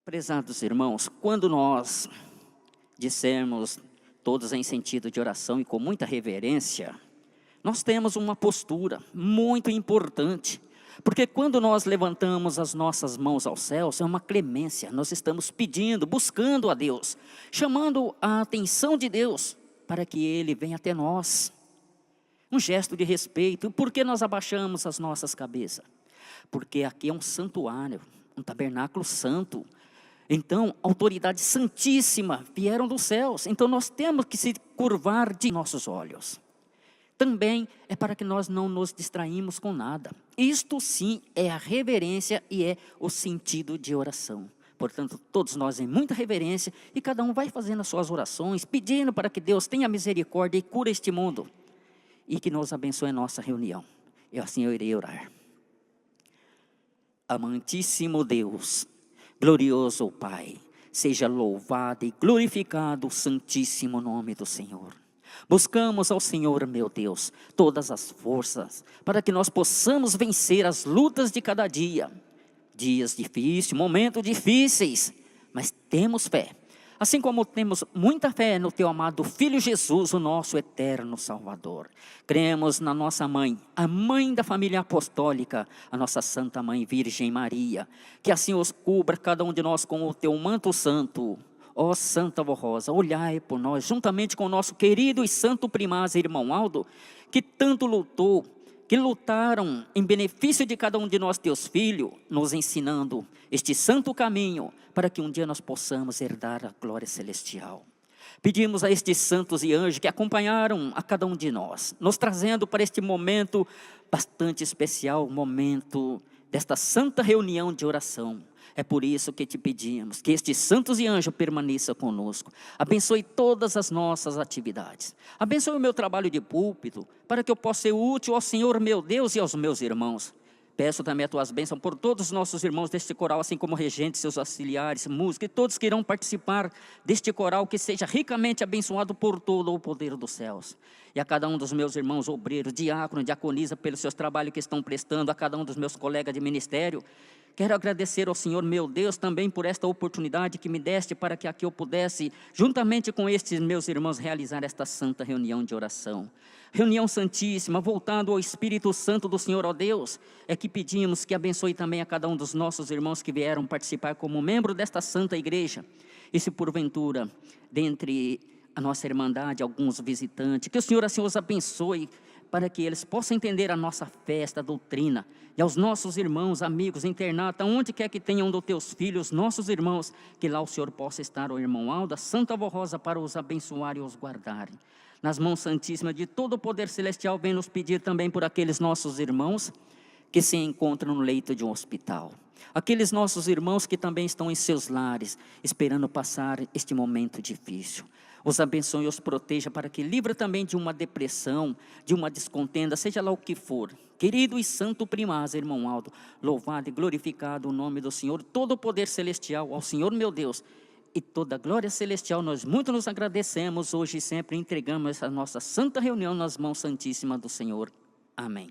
Prezados irmãos, quando nós dissermos todos em sentido de oração e com muita reverência, nós temos uma postura muito importante, porque quando nós levantamos as nossas mãos aos céus, é uma clemência, nós estamos pedindo, buscando a Deus, chamando a atenção de Deus, para que Ele venha até nós. Um gesto de respeito. Por que nós abaixamos as nossas cabeças? Porque aqui é um santuário, um tabernáculo santo. Então, autoridade santíssima vieram dos céus. Então, nós temos que se curvar de nossos olhos. Também é para que nós não nos distraímos com nada. Isto sim é a reverência e é o sentido de oração. Portanto, todos nós em muita reverência e cada um vai fazendo as suas orações, pedindo para que Deus tenha misericórdia e cure este mundo. E que nos abençoe a nossa reunião. E assim eu irei orar. Amantíssimo Deus, glorioso Pai, seja louvado e glorificado o santíssimo nome do Senhor. Buscamos ao Senhor, meu Deus, todas as forças, para que nós possamos vencer as lutas de cada dia. Dias difíceis, momentos difíceis, mas temos fé. Assim como temos muita fé no Teu amado Filho Jesus, o nosso eterno Salvador. Cremos na nossa mãe, a mãe da família apostólica, a nossa Santa Mãe Virgem Maria. Que assim os cubra cada um de nós com o Teu manto santo. Ó Santa Vó Rosa, olhai por nós, juntamente com o nosso querido e santo primaz, irmão Aldo, que tanto lutou, que lutaram em benefício de cada um de nós, teus filhos, nos ensinando este santo caminho, para que um dia nós possamos herdar a glória celestial. Pedimos a estes santos e anjos que acompanharam a cada um de nós, nos trazendo para este momento bastante especial, o momento desta santa reunião de oração. É por isso que te pedimos, que estes santos e anjos permaneçam conosco. Abençoe todas as nossas atividades. Abençoe o meu trabalho de púlpito, para que eu possa ser útil ao Senhor meu Deus e aos meus irmãos. Peço também as tuas bênçãos por todos os nossos irmãos deste coral, assim como regentes, seus auxiliares, músicos, e todos que irão participar deste coral, que seja ricamente abençoado por todo o poder dos céus. E a cada um dos meus irmãos obreiros, diácono, diaconisa, pelos seus trabalhos que estão prestando, a cada um dos meus colegas de ministério. Quero agradecer ao Senhor, meu Deus, também por esta oportunidade que me deste, para que aqui eu pudesse, juntamente com estes meus irmãos, realizar esta santa reunião de oração. Reunião santíssima, voltando ao Espírito Santo do Senhor, ó Deus, é que pedimos que abençoe também a cada um dos nossos irmãos que vieram participar como membro desta santa igreja. E se porventura, dentre a nossa irmandade, alguns visitantes, que o Senhor assim os abençoe, para que eles possam entender a nossa fé, esta doutrina, e aos nossos irmãos, amigos, internata, onde quer que tenham dos teus filhos, nossos irmãos, que lá o Senhor possa estar, o irmão Alda, Santa Vó Rosa, para os abençoar e os guardar. Nas mãos santíssimas de todo o poder celestial, vem nos pedir também por aqueles nossos irmãos que se encontram no leito de um hospital. Aqueles nossos irmãos que também estão em seus lares, esperando passar este momento difícil. Os abençoe e os proteja, para que livre também de uma depressão, de uma descontenda, seja lá o que for. Querido e santo primaz, irmão Aldo, louvado e glorificado o nome do Senhor, todo o poder celestial ao Senhor meu Deus, e toda a glória celestial, nós muito nos agradecemos, hoje e sempre entregamos essa nossa santa reunião nas mãos santíssimas do Senhor. Amém.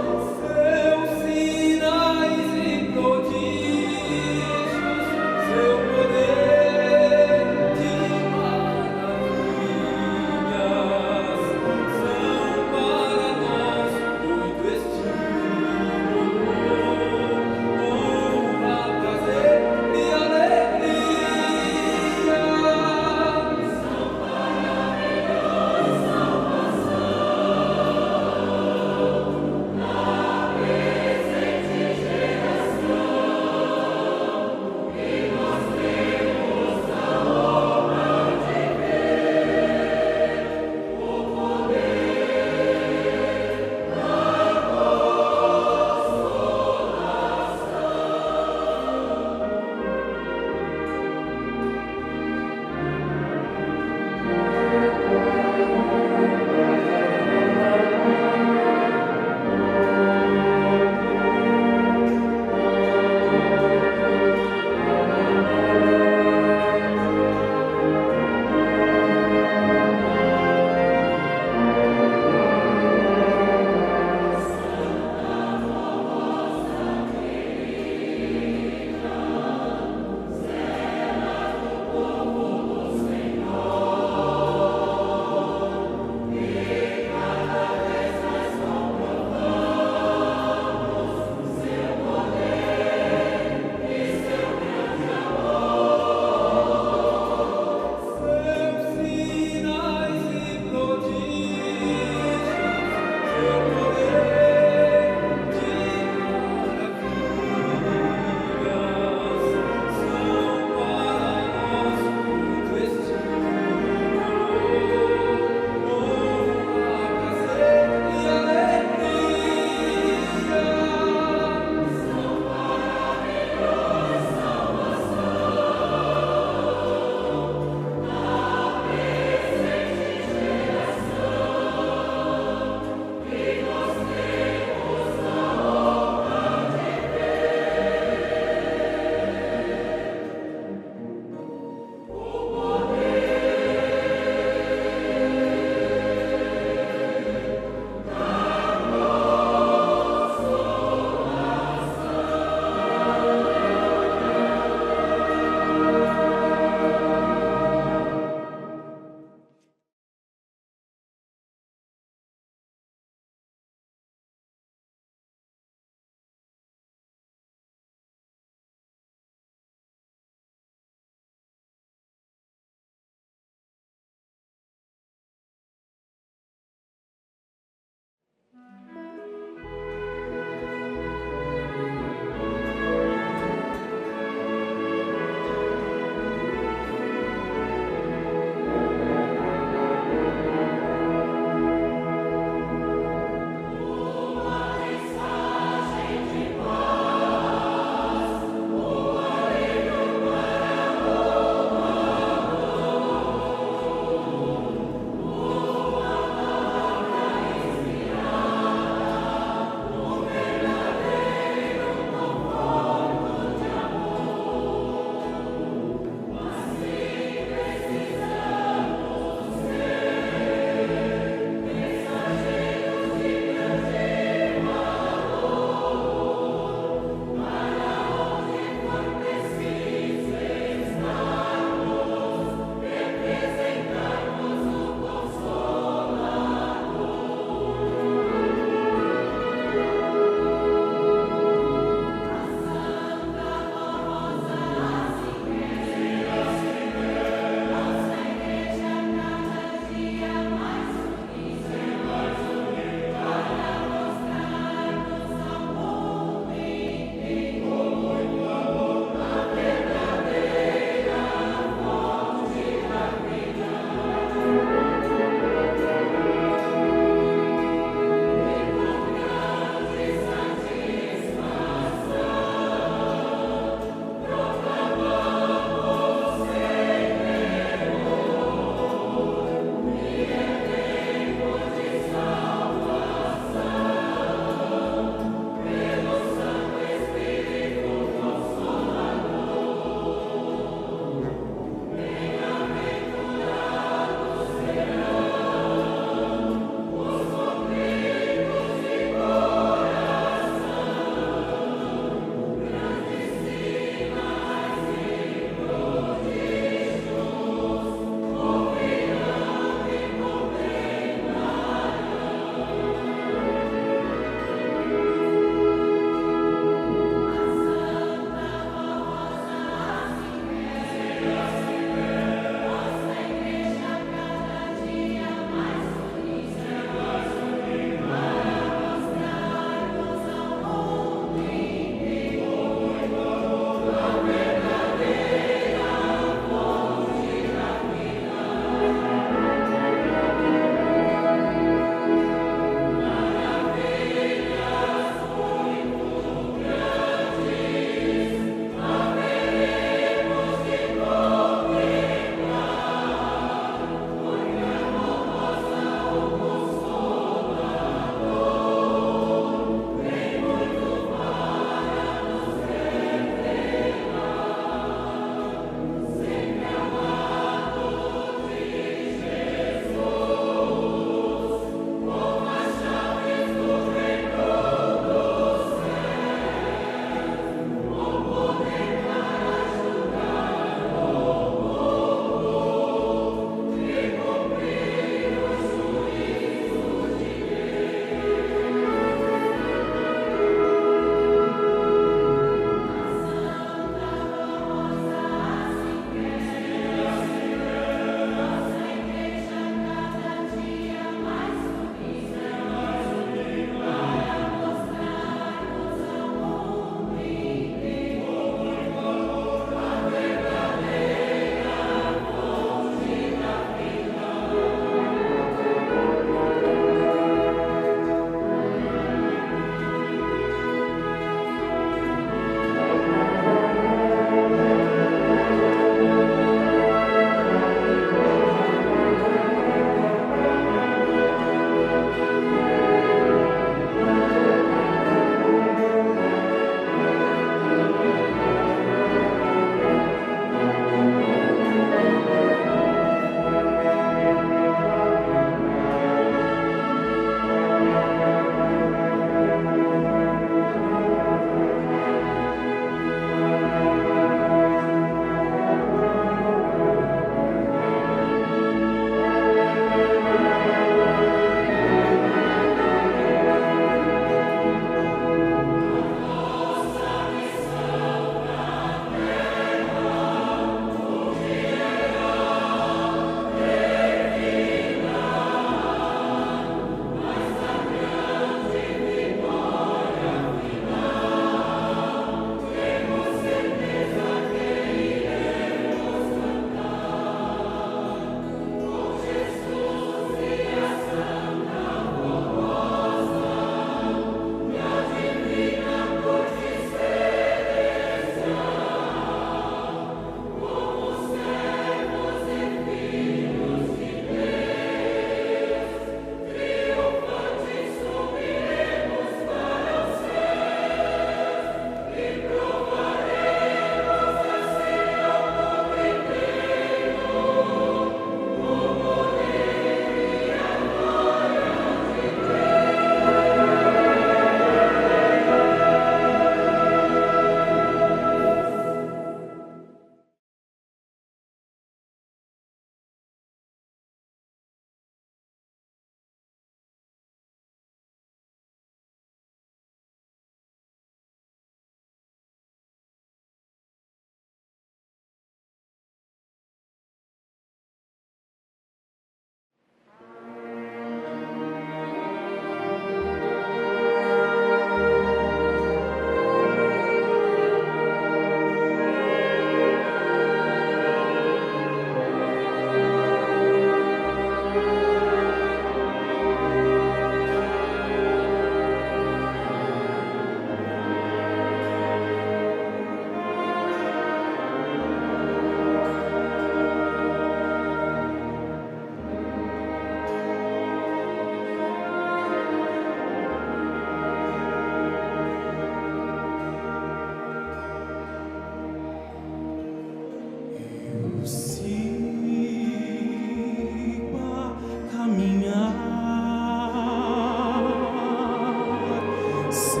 sei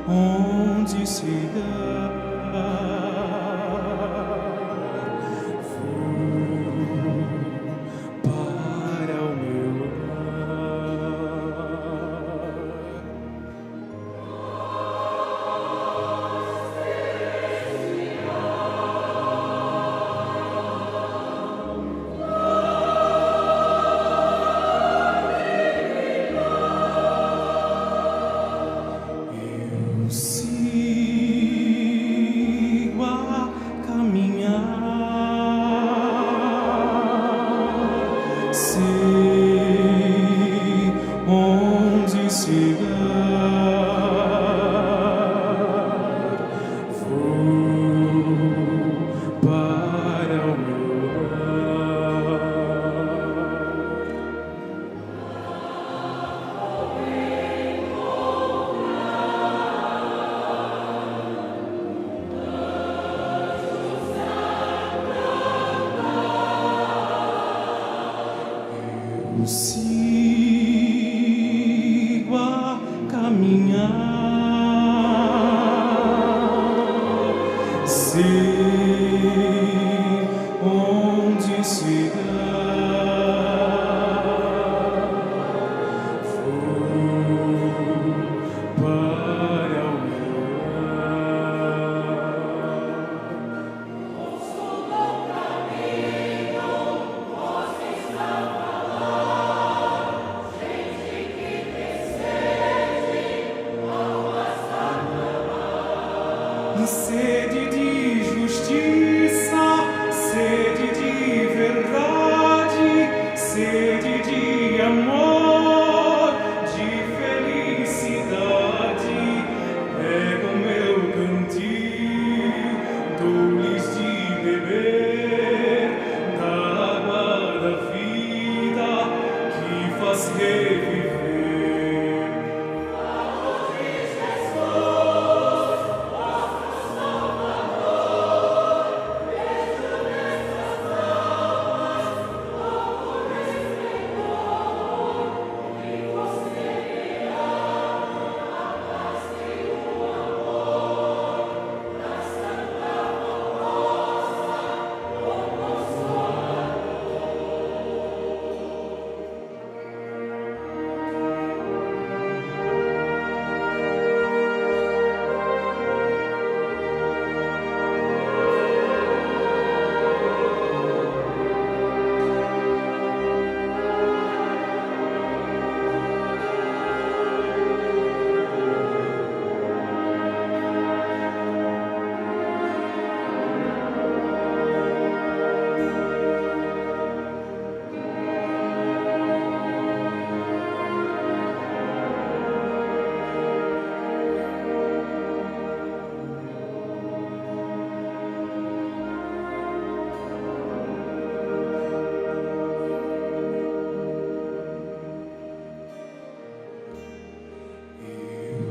onde chegar. Vou para o meu eu sigo a caminhar, sei onde chegar, vou para o meu eu sigo a caminhar, sei onde chegar, vou para o meu sede de justiça, sede de verdade, sede de amor, de felicidade. Pega o meu cantil, dou-lhes de beber da água da vida que faz reviver.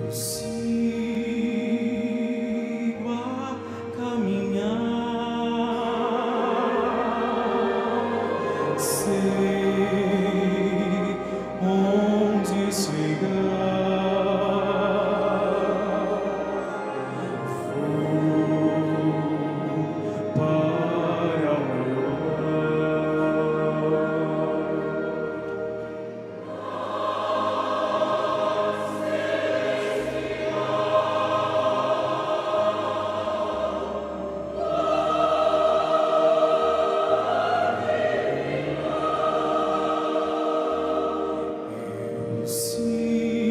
Eu sigo a caminhar, sei onde chegar, vou para o meu eu sigo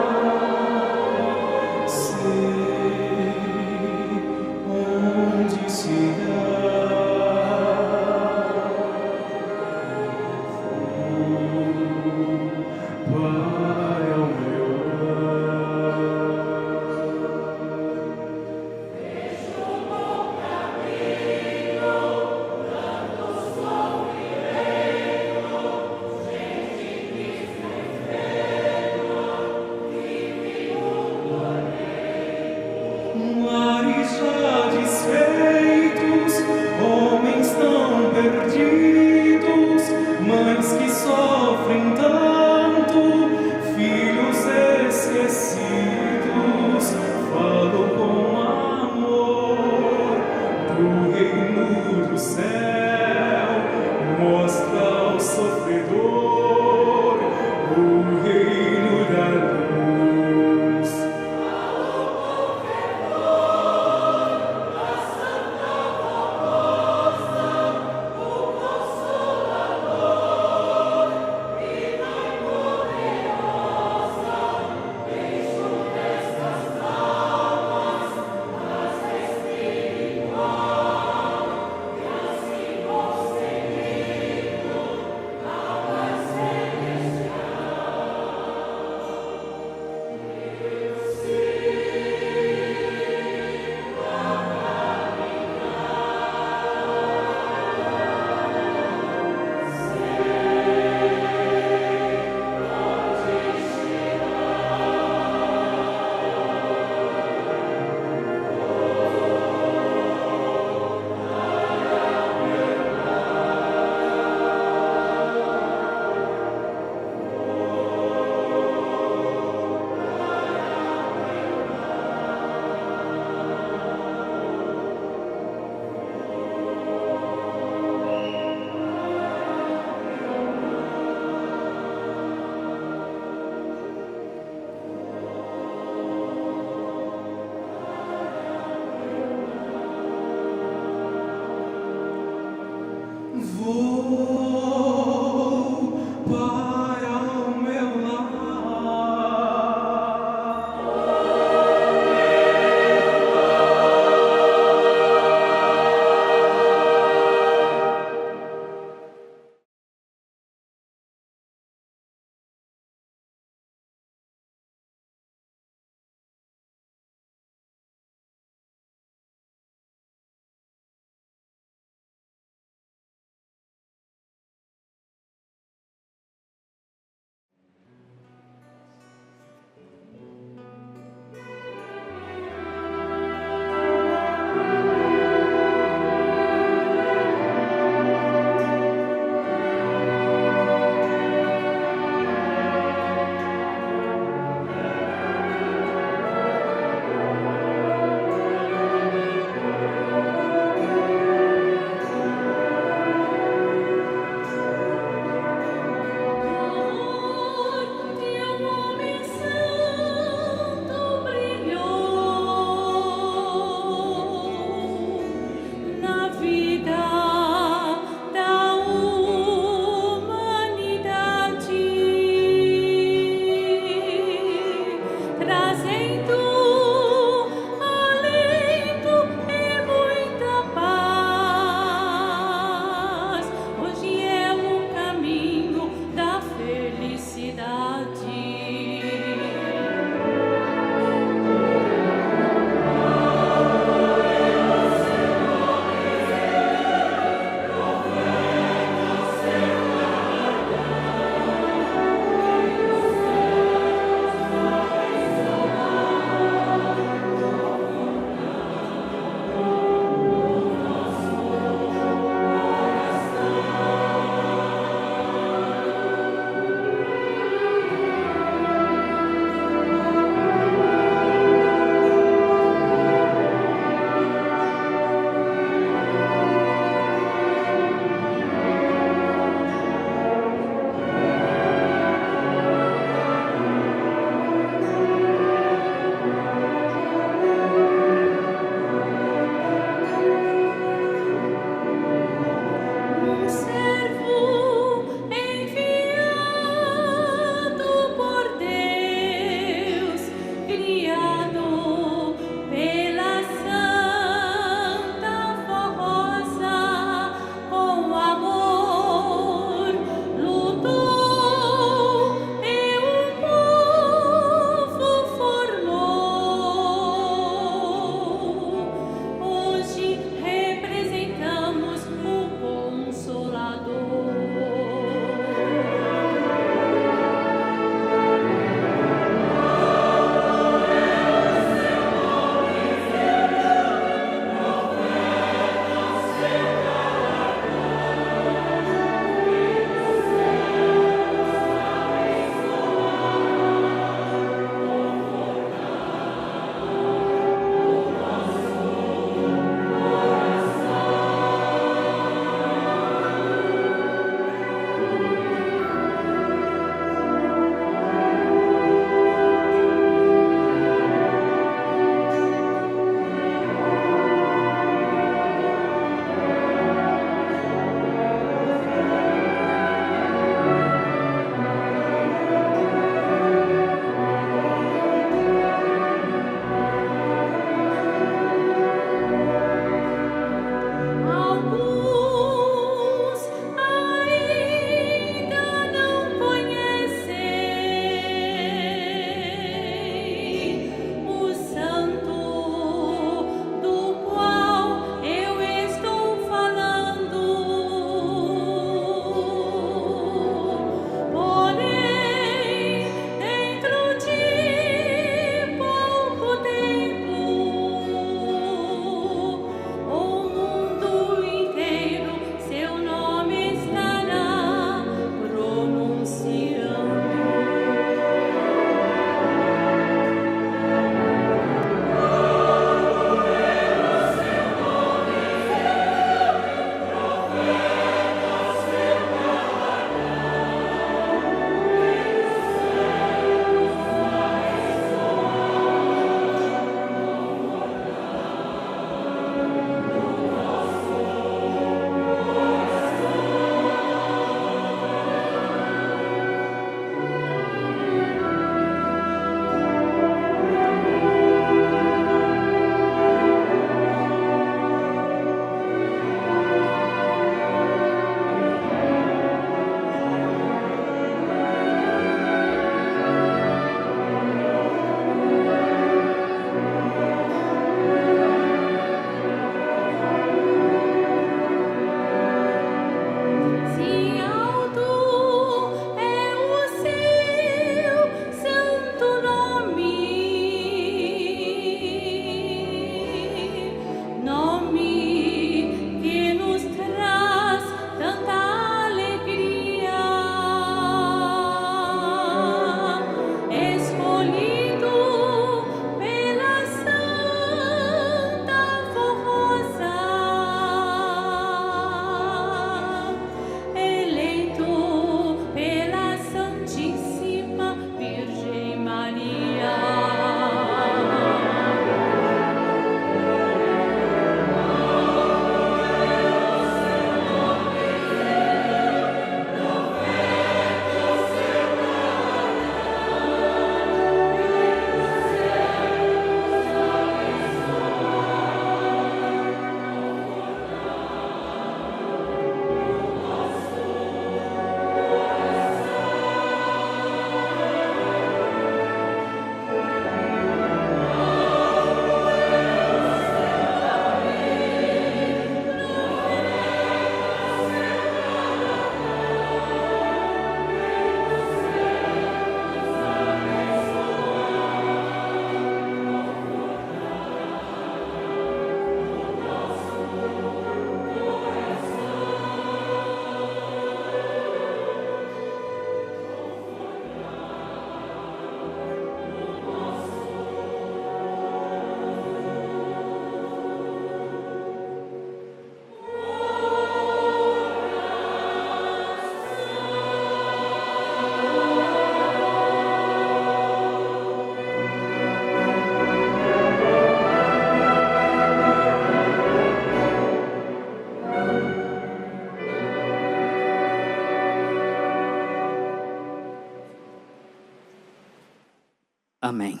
Amém.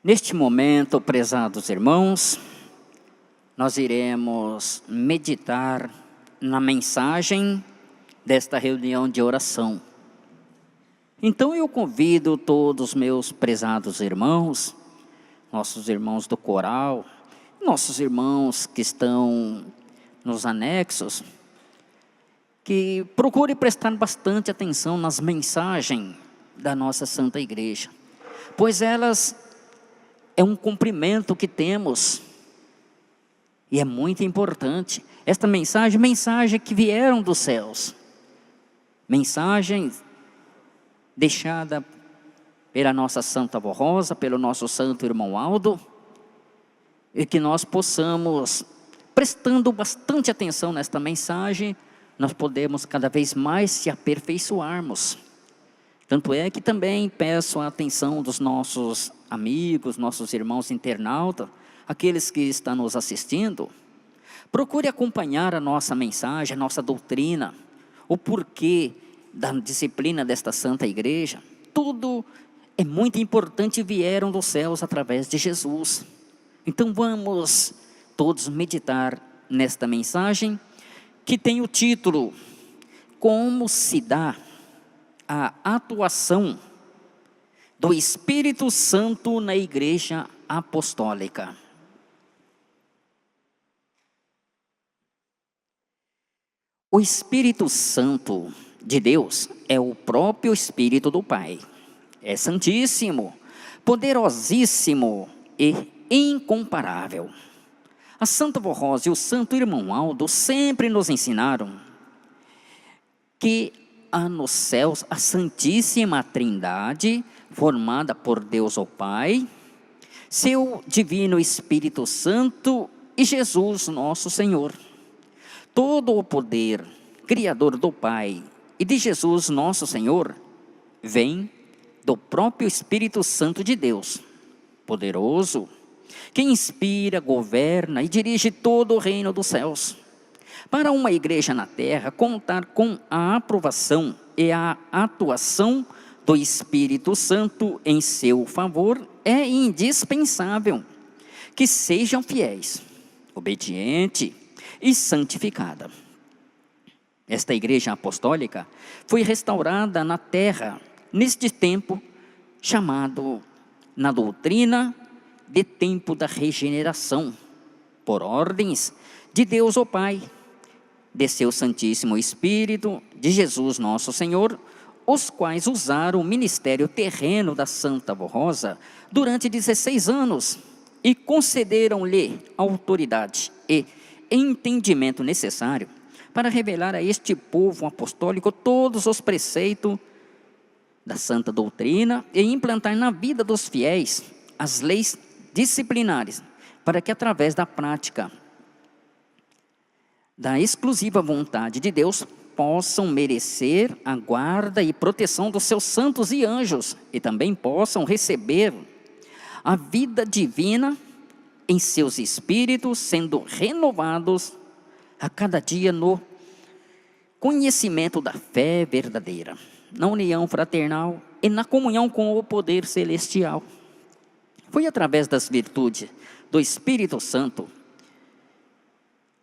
Neste momento, prezados irmãos, nós iremos meditar na mensagem desta reunião de oração. Então eu convido todos os meus prezados irmãos, nossos irmãos do coral, nossos irmãos que estão nos anexos, que procure prestar bastante atenção nas mensagens da nossa Santa Igreja, pois elas é um cumprimento que temos e é muito importante. Esta mensagem que vieram dos céus, mensagem deixada pela nossa Santa Avó Rosa, pelo nosso Santo Irmão Aldo, e que nós possamos, prestando bastante atenção nesta mensagem, nós podemos cada vez mais se aperfeiçoarmos. Tanto é que também peço a atenção dos nossos amigos, nossos irmãos internautas, aqueles que estão nos assistindo, procure acompanhar a nossa mensagem, a nossa doutrina, o porquê da disciplina desta Santa Igreja. Tudo é muito importante e vieram dos céus através de Jesus. Então vamos todos meditar nesta mensagem, que tem o título, Como se dá a atuação do Espírito Santo na Igreja Apostólica. O Espírito Santo de Deus é o próprio Espírito do Pai. É santíssimo, poderosíssimo e incomparável. A Santa Avó Rosa e o Santo Irmão Aldo sempre nos ensinaram que há nos céus a Santíssima Trindade, formada por Deus o Pai, seu Divino Espírito Santo e Jesus nosso Senhor. Todo o poder criador do Pai e de Jesus nosso Senhor vem do próprio Espírito Santo de Deus, poderoso, que inspira, governa e dirige todo o reino dos céus. Para uma igreja na terra, contar com a aprovação e a atuação do Espírito Santo em seu favor é indispensável que sejam fiéis, obedientes e santificada. Esta igreja apostólica foi restaurada na terra neste tempo chamado na doutrina de tempo da regeneração, por ordens de Deus o Pai, de seu Santíssimo Espírito, de Jesus nosso Senhor, os quais usaram o ministério terreno da Santa Avó Rosa durante 16 anos e concederam-lhe autoridade e entendimento necessário para revelar a este povo apostólico todos os preceitos da santa doutrina e implantar na vida dos fiéis as leis disciplinares, para que através da prática da exclusiva vontade de Deus possam merecer a guarda e proteção dos seus santos e anjos e também possam receber a vida divina em seus espíritos, sendo renovados a cada dia no conhecimento da fé verdadeira, na união fraternal e na comunhão com o poder celestial. Foi através das virtudes do Espírito Santo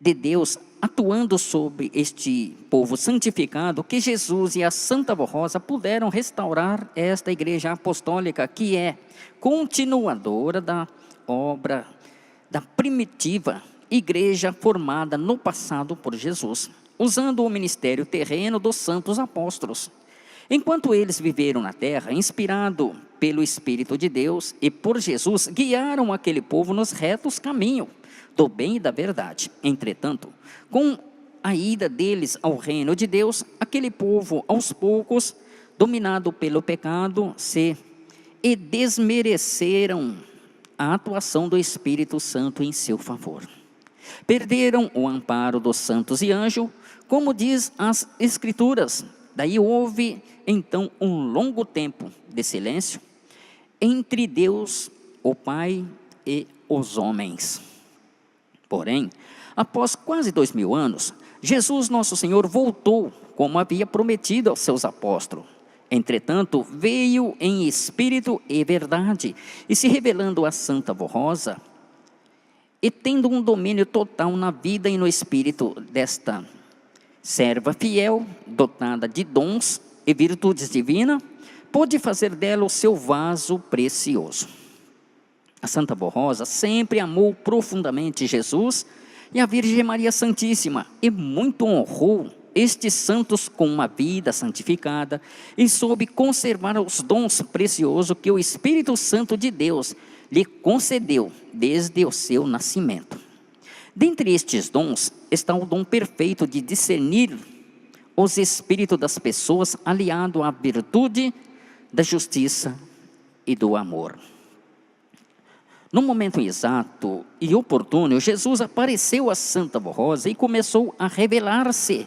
de Deus atuando sobre este povo santificado que Jesus e a Santa Avó Rosa puderam restaurar esta igreja apostólica, que é continuadora da obra da primitiva igreja formada no passado por Jesus, usando o ministério terreno dos santos apóstolos. Enquanto eles viveram na terra, inspirado pelo Espírito de Deus e por Jesus, guiaram aquele povo nos retos caminhos do bem e da verdade. Entretanto, com a ida deles ao reino de Deus, aquele povo, aos poucos, dominado pelo pecado, e desmereceram a atuação do Espírito Santo em seu favor. Perderam o amparo dos santos e anjos, como diz as Escrituras. Daí houve, então, um longo tempo de silêncio entre Deus, o Pai e os homens. Porém, após quase 2000 anos, Jesus nosso Senhor voltou, como havia prometido aos seus apóstolos, Entretanto, veio em espírito e verdade, e se revelando a Santa Avó Rosa, e tendo um domínio total na vida e no espírito desta serva fiel, dotada de dons e virtudes divinas, pôde fazer dela o seu vaso precioso. A Santa Avó Rosa sempre amou profundamente Jesus e a Virgem Maria Santíssima, e muito honrou estes santos com uma vida santificada, e soube conservar os dons preciosos que o Espírito Santo de Deus lhe concedeu desde o seu nascimento. Dentre estes dons está o dom perfeito de discernir os espíritos das pessoas, aliado à virtude da justiça e do amor. No momento exato e oportuno, Jesus apareceu a Santa Avó Rosa e começou a revelar-se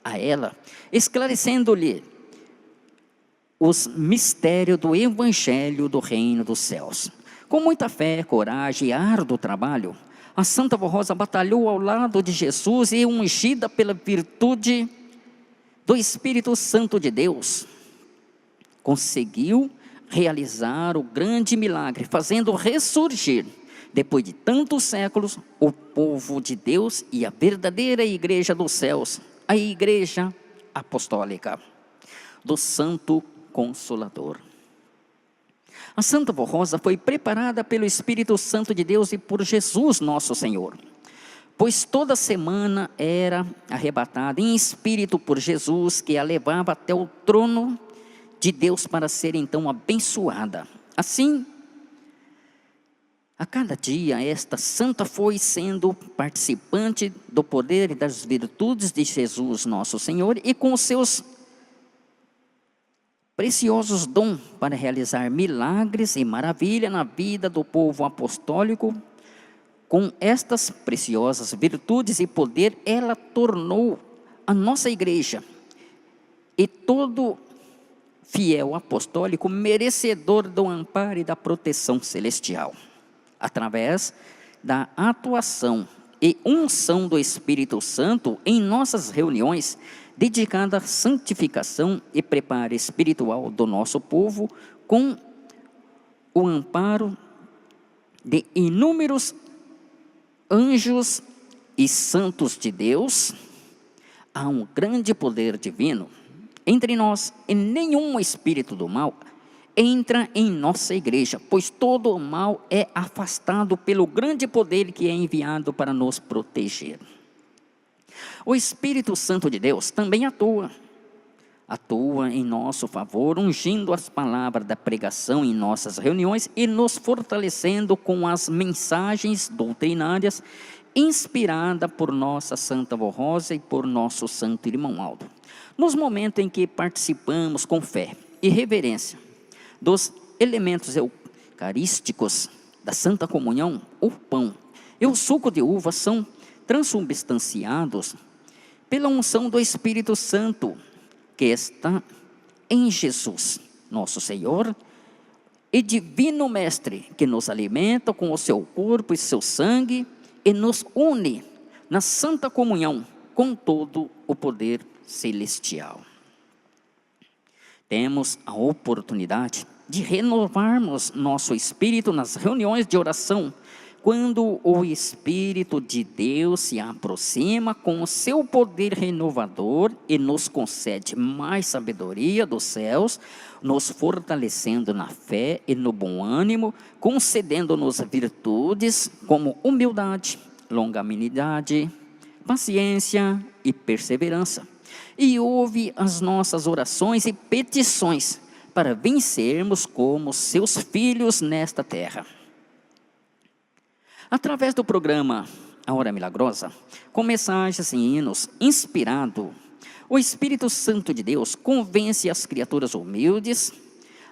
a ela, esclarecendo-lhe os mistérios do Evangelho do Reino dos Céus. Com muita fé, coragem e árduo trabalho, a Santa Avó Rosa batalhou ao lado de Jesus e, ungida pela virtude do Espírito Santo de Deus, conseguiu realizar o grande milagre, fazendo ressurgir, depois de tantos séculos, o povo de Deus e a verdadeira igreja dos céus, a igreja apostólica do Santo Consolador. A Santa Avó Rosa foi preparada pelo Espírito Santo de Deus e por Jesus nosso Senhor, pois toda semana era arrebatada em espírito por Jesus, que a levava até o trono de Deus para ser então abençoada. Assim, a cada dia esta santa foi sendo participante do poder e das virtudes de Jesus nosso Senhor, e com os seus preciosos dons para realizar milagres e maravilha na vida do povo apostólico. Com estas preciosas virtudes e poder, ela tornou a nossa igreja e todo fiel apostólico merecedor do amparo e da proteção celestial, através da atuação e unção do Espírito Santo em nossas reuniões, dedicada à santificação e preparo espiritual do nosso povo, com o amparo de inúmeros anjos e santos de Deus. Há um grande poder divino entre nós, e nenhum espírito do mal entra em nossa igreja, pois todo o mal é afastado pelo grande poder que é enviado para nos proteger. O Espírito Santo de Deus também atua em nosso favor, ungindo as palavras da pregação em nossas reuniões e nos fortalecendo com as mensagens doutrinárias inspiradas por nossa Santa Avó Rosa e por nosso Santo Irmão Aldo. Nos momentos em que participamos com fé e reverência dos elementos eucarísticos da Santa Comunhão, o pão e o suco de uva são transubstanciados pela unção do Espírito Santo, que está em Jesus, nosso Senhor e Divino Mestre, que nos alimenta com o seu corpo e seu sangue e nos une na Santa Comunhão com todo o poder celestial. Temos a oportunidade de renovarmos nosso espírito nas reuniões de oração, quando o Espírito de Deus se aproxima com o seu poder renovador e nos concede mais sabedoria dos céus, nos fortalecendo na fé e no bom ânimo, concedendo-nos virtudes como humildade, longanimidade, paciência e perseverança. E ouve as nossas orações e petições para vencermos como seus filhos nesta terra. Através do programa A Hora Milagrosa, com mensagens e hinos inspirado, o Espírito Santo de Deus convence as criaturas humildes,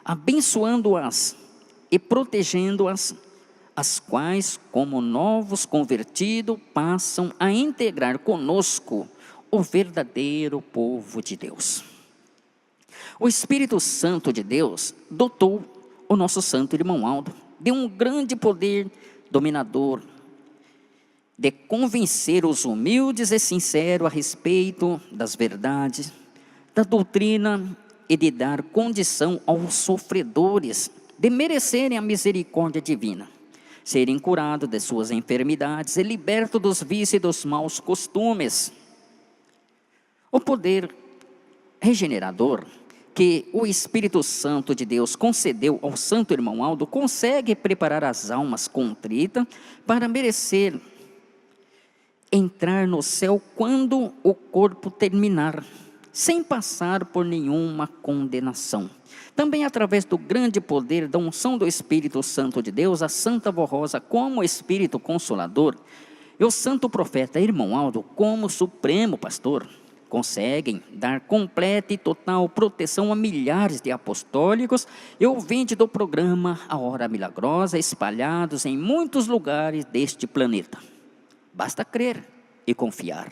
abençoando-as e protegendo-as, as quais, como novos convertidos, passam a integrar conosco o verdadeiro povo de Deus. O Espírito Santo de Deus dotou o nosso Santo Irmão Aldo de um grande poder dominador, de convencer os humildes e sinceros a respeito das verdades, da doutrina e de dar condição aos sofredores de merecerem a misericórdia divina, serem curados de suas enfermidades e libertos dos vícios e dos maus costumes. O poder regenerador que o Espírito Santo de Deus concedeu ao santo irmão Aldo consegue preparar as almas contritas para merecer entrar no céu quando o corpo terminar, sem passar por nenhuma condenação. Também através do grande poder da unção do Espírito Santo de Deus, a Santa Vó Rosa como Espírito Consolador e o santo profeta irmão Aldo como supremo pastor, conseguem dar completa e total proteção a milhares de apostólicos e ouvintes do programa A Hora Milagrosa, espalhados em muitos lugares deste planeta. Basta crer e confiar.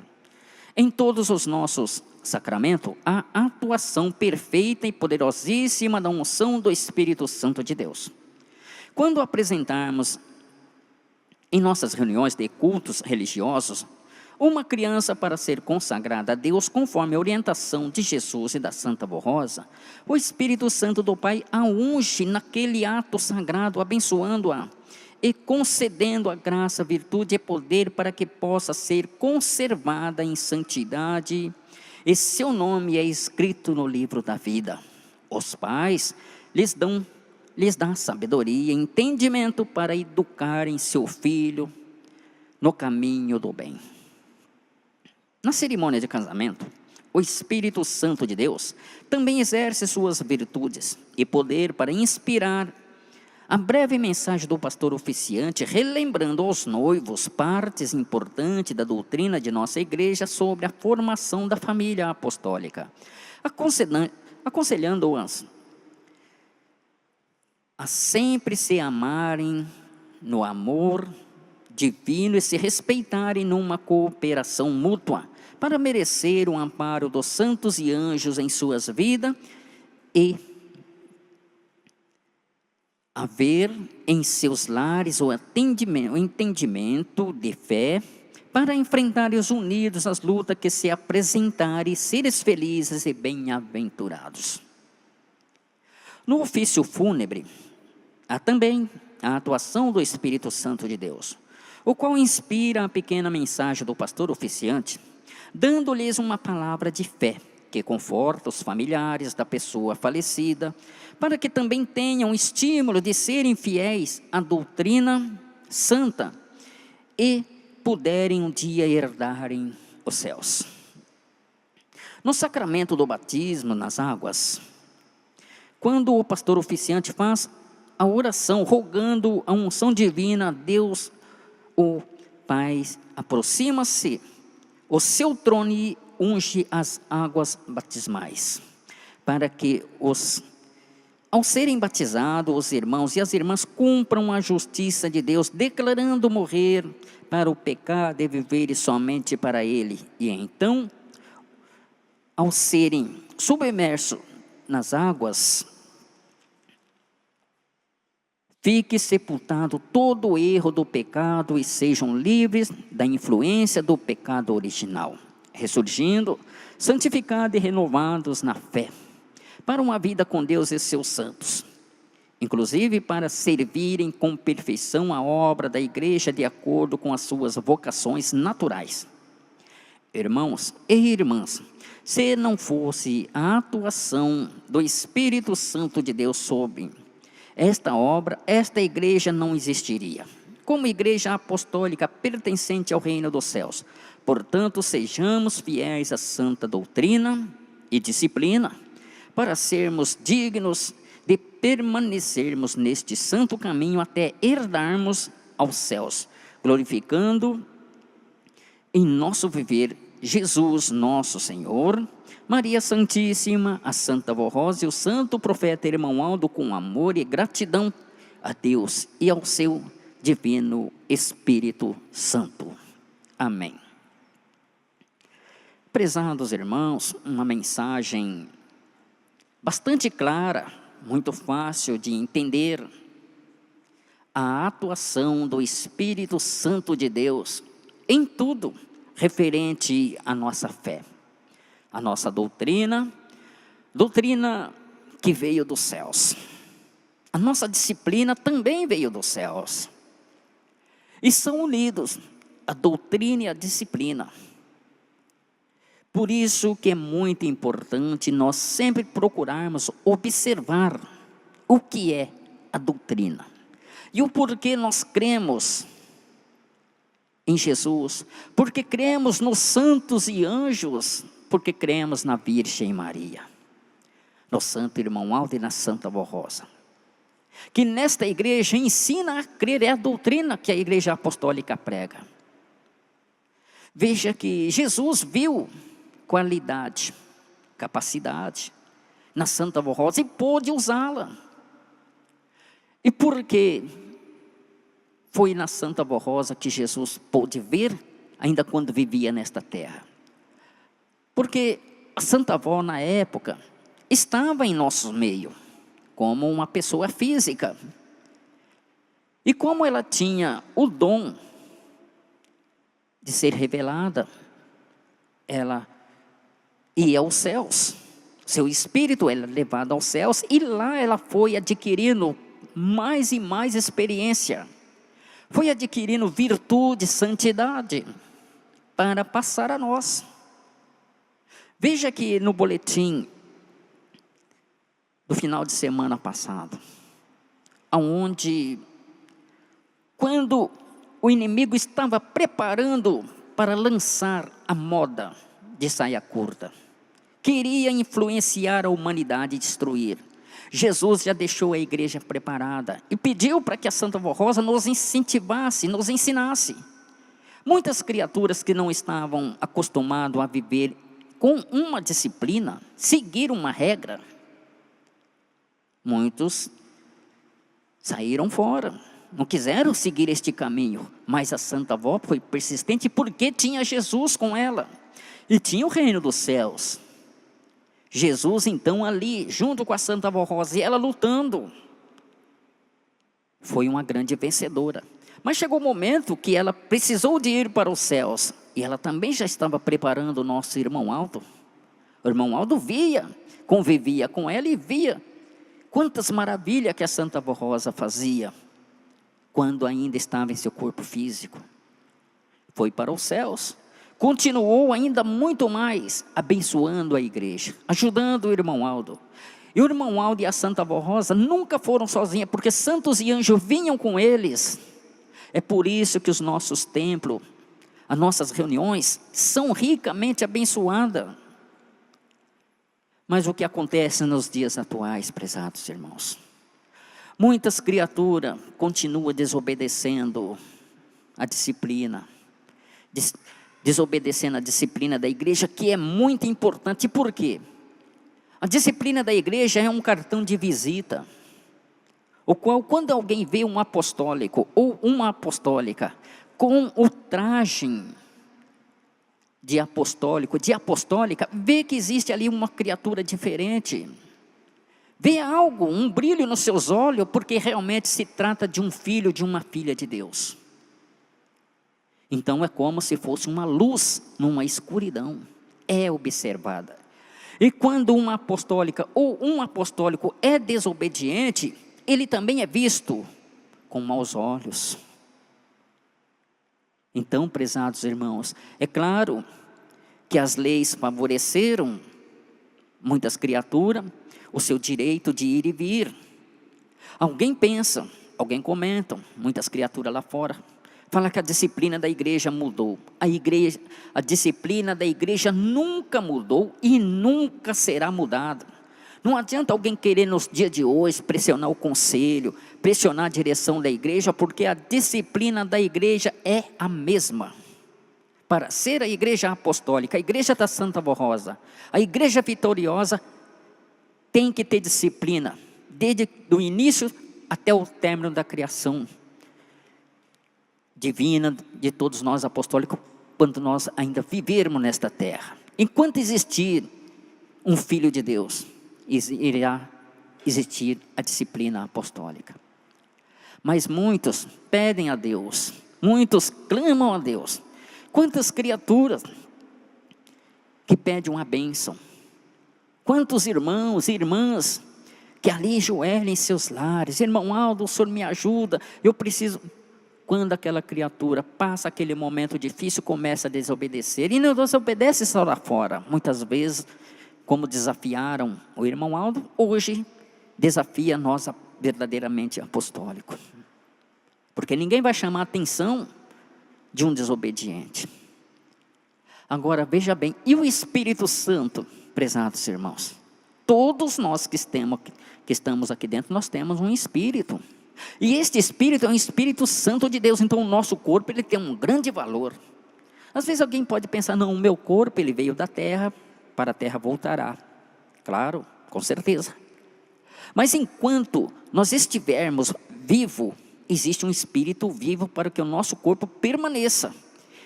Em todos os nossos sacramentos, há atuação perfeita e poderosíssima da unção do Espírito Santo de Deus. Quando apresentarmos em nossas reuniões de cultos religiosos, uma criança para ser consagrada a Deus conforme a orientação de Jesus e da Santa Vó Rosa, o Espírito Santo do Pai a unge naquele ato sagrado, abençoando-a e concedendo a graça, virtude e poder para que possa ser conservada em santidade, e seu nome é escrito no livro da vida. Os pais lhes dá sabedoria e entendimento para educarem seu filho no caminho do bem. Na cerimônia de casamento, o Espírito Santo de Deus também exerce suas virtudes e poder para inspirar a breve mensagem do pastor oficiante, relembrando aos noivos partes importantes da doutrina de nossa igreja sobre a formação da família apostólica, aconselhando-os a sempre se amarem no amor divino e se respeitarem numa cooperação mútua, para merecer o amparo dos santos e anjos em suas vidas e haver em seus lares o entendimento de fé para enfrentarem os unidos as lutas que se apresentarem e seres felizes e bem-aventurados. No ofício fúnebre, há também a atuação do Espírito Santo de Deus, o qual inspira a pequena mensagem do pastor oficiante, dando-lhes uma palavra de fé, que conforta os familiares da pessoa falecida, para que também tenham estímulo de serem fiéis à doutrina santa e puderem um dia herdarem os céus. No sacramento do batismo nas águas, quando o pastor oficiante faz a oração rogando a unção divina a Deus, o Pai aproxima-se o seu trono e unge as águas batismais, para que ao serem batizados, os irmãos e as irmãs cumpram a justiça de Deus, declarando morrer para o pecado e viver somente para Ele. E então, ao serem submersos nas águas, fique sepultado todo o erro do pecado e sejam livres da influência do pecado original, ressurgindo, santificados e renovados na fé, para uma vida com Deus e seus santos, inclusive para servirem com perfeição a obra da igreja de acordo com as suas vocações naturais. Irmãos e irmãs, se não fosse a atuação do Espírito Santo de Deus sobre esta obra, esta igreja não existiria, como igreja apostólica pertencente ao reino dos céus. Portanto, sejamos fiéis à santa doutrina e disciplina, para sermos dignos de permanecermos neste santo caminho até herdarmos aos céus, glorificando em nosso viver Jesus nosso Senhor, Maria Santíssima, a Santa Vó Rosa e o santo profeta irmão Aldo, com amor e gratidão a Deus e ao seu divino Espírito Santo. Amém. Prezados irmãos, uma mensagem bastante clara, muito fácil de entender, a atuação do Espírito Santo de Deus em tudo referente à nossa fé, a nossa doutrina, doutrina que veio dos céus. A nossa disciplina também veio dos céus. E são unidos a doutrina e a disciplina. Por isso que é muito importante nós sempre procurarmos observar o que é a doutrina. E o porquê nós cremos em Jesus, porque cremos nos santos e anjos, porque cremos na Virgem Maria, no Santo Irmão Aldo e na Santa Avó Rosa, que nesta igreja ensina a crer, é a doutrina que a igreja apostólica prega. Veja que Jesus viu qualidade, capacidade na Santa Avó Rosa e pôde usá-la. E por que foi na Santa Avó Rosa que Jesus pôde ver, ainda quando vivia nesta terra? Porque a Santa Avó, na época, estava em nosso meio, como uma pessoa física. E como ela tinha o dom de ser revelada, ela ia aos céus. Seu espírito era levado aos céus, e lá ela foi adquirindo mais e mais experiência. Foi adquirindo virtude, santidade, para passar a nós. Veja que no boletim do final de semana passado, aonde, quando o inimigo estava preparando para lançar a moda de saia curta, queria influenciar a humanidade e destruir, Jesus já deixou a igreja preparada e pediu para que a Santa Avó Rosa nos incentivasse, nos ensinasse. Muitas criaturas que não estavam acostumadas a viver com uma disciplina, seguir uma regra, muitos saíram fora, não quiseram seguir este caminho. Mas a Santa Avó foi persistente, porque tinha Jesus com ela, e tinha o reino dos céus. Jesus então ali, junto com a Santa Avó Rosa, e ela lutando, foi uma grande vencedora. Mas chegou o momento que ela precisou de ir para os céus, e ela também já estava preparando o nosso irmão Aldo. O irmão Aldo via, convivia com ela e via quantas maravilhas que a Santa Avó Rosa fazia, quando ainda estava em seu corpo físico. Foi para os céus, continuou ainda muito mais, abençoando a igreja, ajudando o irmão Aldo. E o irmão Aldo e a Santa Avó Rosa nunca foram sozinhos, porque santos e anjos vinham com eles. É por isso que os nossos templos, as nossas reuniões, são ricamente abençoadas. Mas o que acontece nos dias atuais, prezados irmãos? Muitas criaturas continuam desobedecendo a disciplina, desobedecendo a disciplina da igreja, que é muito importante. Por quê? A disciplina da igreja é um cartão de visita, o qual, quando alguém vê um apostólico ou uma apostólica com o traje de apostólico, de apostólica, vê que existe ali uma criatura diferente, vê algo, um brilho nos seus olhos, porque realmente se trata de um filho, de uma filha de Deus. Então é como se fosse uma luz numa escuridão, é observada. E quando uma apostólica ou um apostólico é desobediente, ele também é visto com maus olhos. Então, prezados irmãos, é claro que as leis favoreceram muitas criaturas, o seu direito de ir e vir. Alguém pensa, alguém comenta, muitas criaturas lá fora, fala que a disciplina da igreja mudou. A disciplina da igreja nunca mudou e nunca será mudada. Não adianta alguém querer nos dias de hoje pressionar o conselho, pressionar a direção da igreja, porque a disciplina da igreja é a mesma. Para ser a igreja apostólica, a igreja da Santa Avó Rosa, a igreja vitoriosa, tem que ter disciplina, desde o início até o término da criação divina de todos nós apostólicos, quando nós ainda vivermos nesta terra. Enquanto existir um Filho de Deus, irá existir a disciplina apostólica. Mas muitos pedem a Deus, muitos clamam a Deus. Quantas criaturas que pedem uma bênção, Quantos irmãos e irmãs que ali ajoelham em seus lares, irmão Aldo, o Senhor me ajuda, eu preciso. Quando aquela criatura passa aquele momento difícil, começa a desobedecer, e não desobedece só lá fora, muitas vezes, como desafiaram o irmão Aldo, hoje desafia nós verdadeiramente apostólico, porque ninguém vai chamar a atenção de um desobediente. Agora veja bem, e o Espírito Santo, prezados irmãos? Todos nós que estamos aqui dentro, nós temos um Espírito. E este Espírito é um Espírito Santo de Deus. Então o nosso corpo, ele tem um grande valor. Às vezes alguém pode pensar, não, o meu corpo, ele veio da terra, para a terra voltará. Claro, com certeza. Mas enquanto nós estivermos vivos, existe um Espírito vivo para que o nosso corpo permaneça.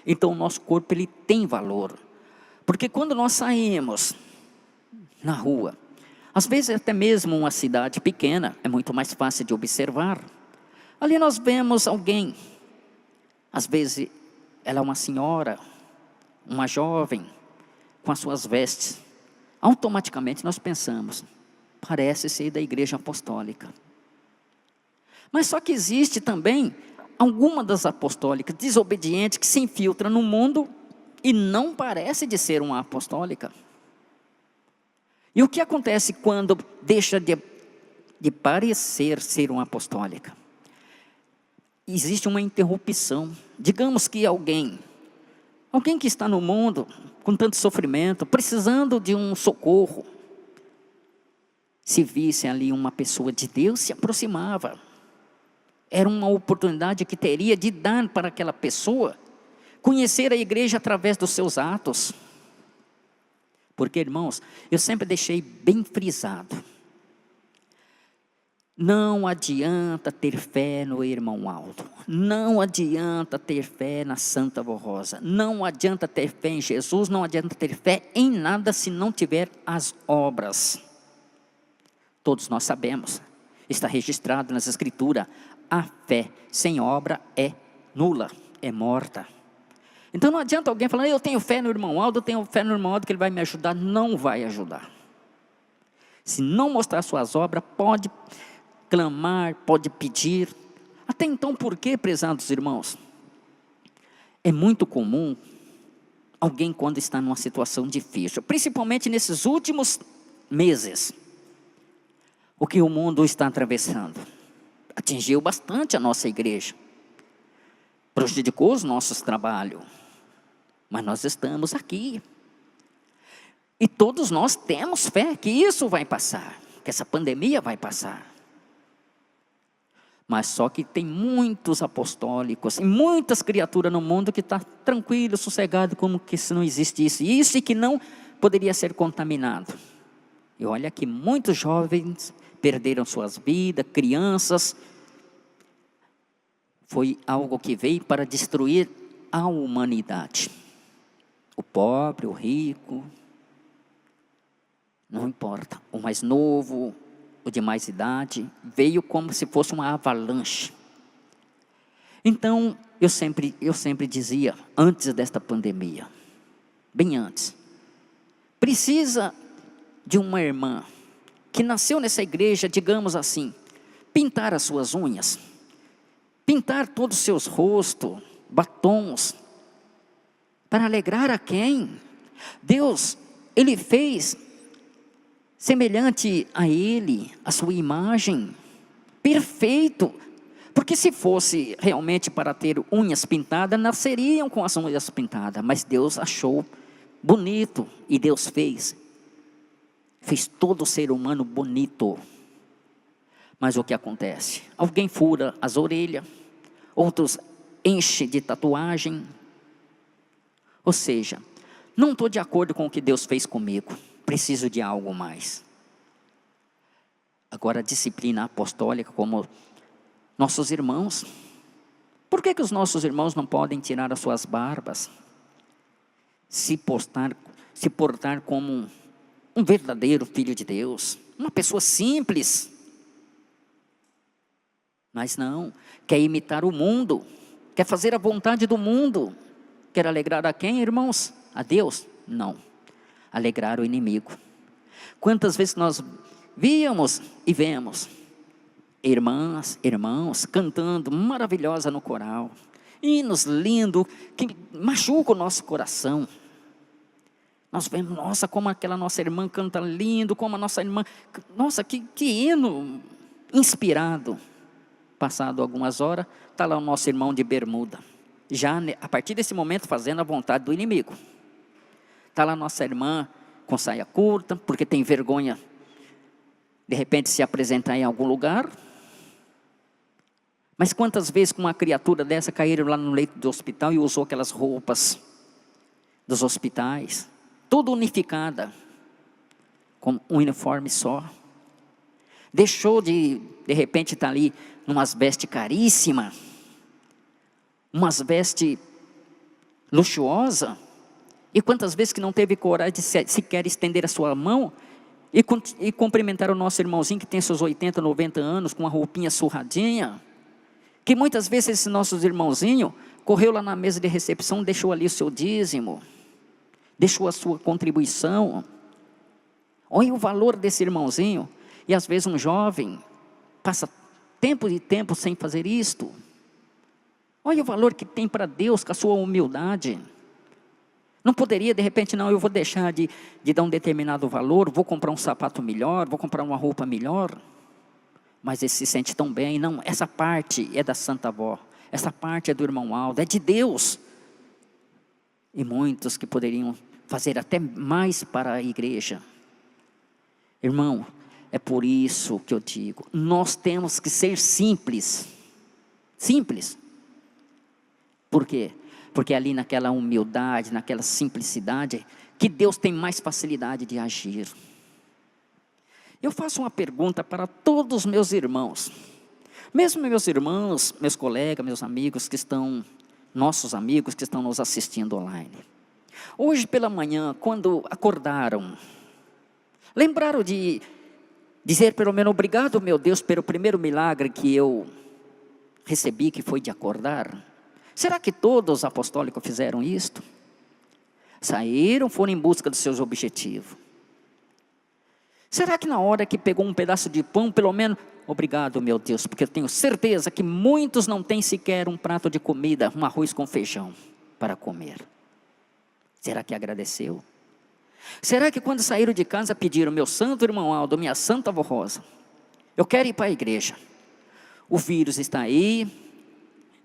Então o nosso corpo, ele tem valor. Porque quando nós saímos na rua, às vezes até mesmo uma cidade pequena, é muito mais fácil de observar. Ali nós vemos alguém, às vezes ela é uma senhora, uma jovem, com as suas vestes. Automaticamente nós pensamos, parece ser da igreja apostólica. Mas só que existe também alguma das apostólicas desobedientes que se infiltra no mundo e não parece de ser uma apostólica. E o que acontece quando deixa de parecer ser uma apostólica? Existe uma interrupção. Digamos que alguém que está no mundo com tanto sofrimento, precisando de um socorro, se visse ali uma pessoa de Deus, se aproximava. Era uma oportunidade que teria de dar para aquela pessoa conhecer a igreja através dos seus atos. Porque, irmãos, eu sempre deixei bem frisado, não adianta ter fé no irmão Aldo, não adianta ter fé na Santa Vó Rosa, não adianta ter fé em Jesus, não adianta ter fé em nada se não tiver as obras. Todos nós sabemos, está registrado nas Escrituras, a fé sem obra é nula, é morta. Então não adianta alguém falar, eu tenho fé no irmão Aldo, eu tenho fé no irmão Aldo que ele vai me ajudar. Não vai ajudar. Se não mostrar suas obras, pode clamar, pode pedir. Até então, por quê, prezados irmãos? É muito comum alguém quando está numa situação difícil, principalmente nesses últimos meses, o que o mundo está atravessando, atingiu bastante a nossa igreja, prejudicou os nossos trabalhos, mas nós estamos aqui, e todos nós temos fé que isso vai passar, que essa pandemia vai passar. Mas só que tem muitos apostólicos e muitas criaturas no mundo que está tranquilo, sossegado, como que se não existisse isso e que não poderia ser contaminado. E olha que muitos jovens perderam suas vidas, crianças. Foi algo que veio para destruir a humanidade. O pobre, o rico, não importa, o mais novo, o de mais idade, veio como se fosse uma avalanche. Então, eu sempre dizia, antes desta pandemia, bem antes, precisa de uma irmã que nasceu nessa igreja, digamos assim, pintar as suas unhas, pintar todos os seus rostos, batons, para alegrar a quem? Deus, Ele fez semelhante a Ele, a sua imagem, perfeito. Porque se fosse realmente para ter unhas pintadas, nasceriam com as unhas pintadas. Mas Deus achou bonito e Deus fez todo ser humano bonito. Mas o que acontece? Alguém fura as orelhas, outros enche de tatuagem. Ou seja, não estou de acordo com o que Deus fez comigo, preciso de algo mais. Agora a disciplina apostólica, como nossos irmãos, por que os nossos irmãos não podem tirar as suas barbas, se portar como um verdadeiro filho de Deus, uma pessoa simples? Mas não, quer imitar o mundo, quer fazer a vontade do mundo. Quer alegrar a quem, irmãos? A Deus? Não, alegrar o inimigo. Quantas vezes nós víamos e vemos irmãs, irmãos cantando maravilhosa no coral, hinos lindos que machucam o nosso coração. Nós vemos, nossa, como aquela nossa irmã canta lindo, como a nossa irmã, nossa, que hino inspirado. Passado algumas horas, está lá o nosso irmão de bermuda, já a partir desse momento fazendo a vontade do inimigo. Está lá nossa irmã com saia curta, porque tem vergonha de repente se apresentar em algum lugar. Mas quantas vezes com uma criatura dessa caíram lá no leito do hospital e usou aquelas roupas dos hospitais, toda unificada, com um uniforme só. Deixou de repente estar ali numas vestes caríssimas, umas vestes luxuosas, e quantas vezes que não teve coragem de sequer estender a sua mão e cumprimentar o nosso irmãozinho que tem seus 80, 90 anos, com uma roupinha surradinha, que muitas vezes esse nosso irmãozinho correu lá na mesa de recepção, deixou ali o seu dízimo, deixou a sua contribuição. Olha o valor desse irmãozinho. E às vezes um jovem passa tempo e tempo sem fazer isto. Olha o valor que tem para Deus com a sua humildade. Não poderia de repente, não, eu vou deixar de dar um determinado valor, vou comprar um sapato melhor, vou comprar uma roupa melhor. Mas ele se sente tão bem. Não, essa parte é da Santa Avó, essa parte é do irmão Aldo, é de Deus. E muitos que poderiam fazer até mais para a igreja. Irmão, é por isso que eu digo, nós temos que ser simples. Simples. Por quê? Porque ali naquela humildade, naquela simplicidade, que Deus tem mais facilidade de agir. Eu faço uma pergunta para todos os meus irmãos, mesmo meus irmãos, meus colegas, meus amigos que estão, nossos amigos que estão nos assistindo online. Hoje pela manhã, quando acordaram, lembraram de dizer pelo menos obrigado, meu Deus, pelo primeiro milagre que eu recebi, que foi de acordar? Será que todos os apostólicos fizeram isto? Saíram, foram em busca dos seus objetivos. Será que na hora que pegou um pedaço de pão, pelo menos, obrigado, meu Deus, porque eu tenho certeza que muitos não têm sequer um prato de comida, um arroz com feijão para comer. Será que agradeceu? Será que quando saíram de casa pediram, meu santo irmão Aldo, minha santa avó Rosa, eu quero ir para a igreja, o vírus está aí,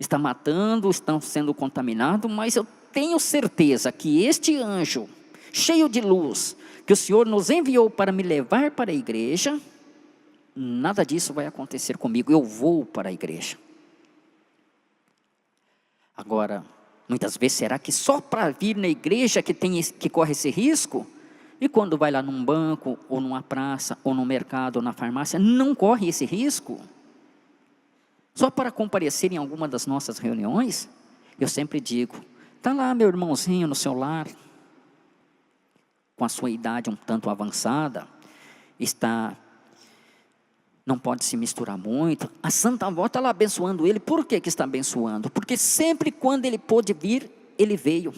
está matando, estão sendo contaminados, mas eu tenho certeza que este anjo, cheio de luz, que o Senhor nos enviou para me levar para a igreja, nada disso vai acontecer comigo, eu vou para a igreja. Agora, muitas vezes, será que só para vir na igreja que corre esse risco? E quando vai lá num banco, ou numa praça, ou no mercado, ou na farmácia, não corre esse risco? Só para comparecer em alguma das nossas reuniões? Eu sempre digo, está lá meu irmãozinho no seu lar, com a sua idade um tanto avançada, não pode se misturar muito. A Santa Avó está lá abençoando ele. Por que está abençoando? Porque sempre quando ele pôde vir, ele veio.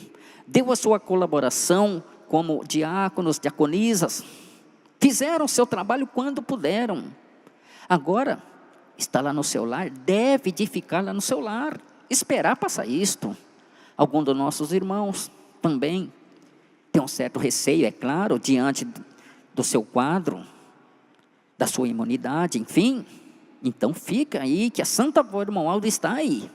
Deu a sua colaboração como diáconos, diaconisas. Fizeram o seu trabalho quando puderam. Agora, está lá no seu lar, deve de ficar lá no seu lar. Esperar passar isto. Alguns dos nossos irmãos também tem um certo receio, é claro, diante do seu quadro, da sua imunidade, enfim. Então fica aí, que a Santa Avó irmão Aldo está aí.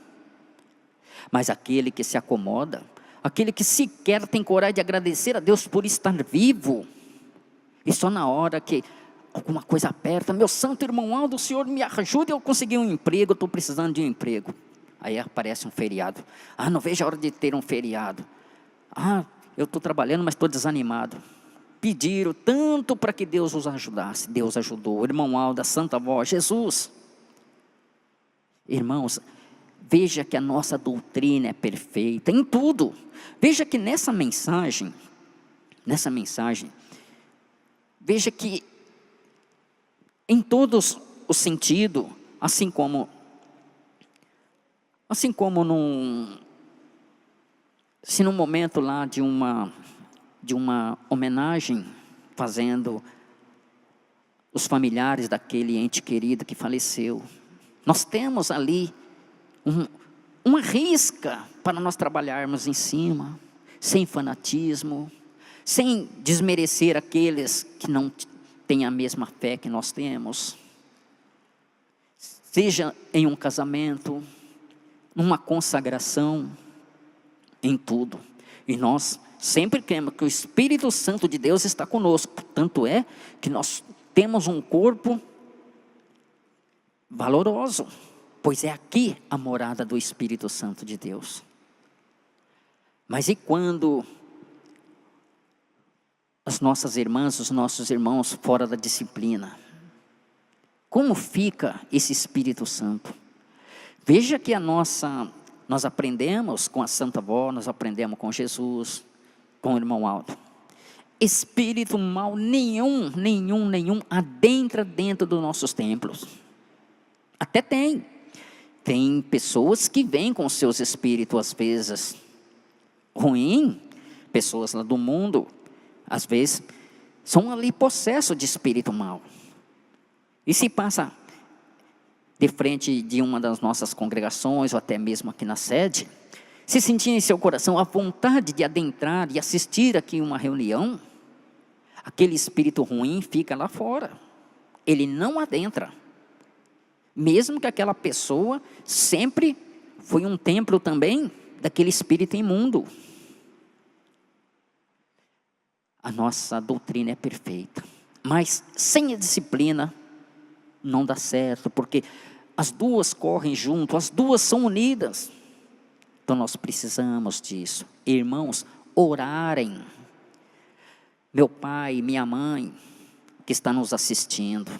Mas aquele que se acomoda, aquele que sequer tem coragem de agradecer a Deus por estar vivo, e só na hora que alguma coisa aperta, meu santo irmão Aldo, o Senhor me ajude a eu conseguir um emprego, eu estou precisando de um emprego. Aí aparece um feriado. Não vejo a hora de ter um feriado. Eu estou trabalhando, mas estou desanimado. Pediram tanto para que Deus os ajudasse. Deus ajudou. O irmão Aldo, a Santa Avó, Jesus. Irmãos, veja que a nossa doutrina é perfeita em tudo. Veja que nessa mensagem, veja que em todos os sentidos, assim como se num momento lá de uma homenagem, fazendo os familiares daquele ente querido que faleceu. Nós temos ali uma risca para nós trabalharmos em cima, sem fanatismo, sem desmerecer aqueles que não têm a mesma fé que nós temos. Seja em um casamento, numa consagração, em tudo. E nós sempre cremos que o Espírito Santo de Deus está conosco. Tanto é que nós temos um corpo valoroso, pois é aqui a morada do Espírito Santo de Deus. Mas e quando as nossas irmãs, os nossos irmãos fora da disciplina? Como fica esse Espírito Santo? Veja que nós aprendemos com a Santa Avó, nós aprendemos com Jesus, com o irmão Aldo. Espírito mal nenhum adentra dentro dos nossos templos. Até tem pessoas que vêm com seus espíritos às vezes ruim, pessoas lá do mundo, às vezes são ali possessos de espírito mal. E se passa de frente de uma das nossas congregações, ou até mesmo aqui na sede, se sentir em seu coração a vontade de adentrar e assistir aqui uma reunião, aquele espírito ruim fica lá fora, ele não adentra, mesmo que aquela pessoa sempre foi um templo também daquele espírito imundo. A nossa doutrina é perfeita, mas sem a disciplina não dá certo, porque as duas correm junto, as duas são unidas. Então nós precisamos disso. Irmãos, orarem. Meu pai, minha mãe, que está nos assistindo,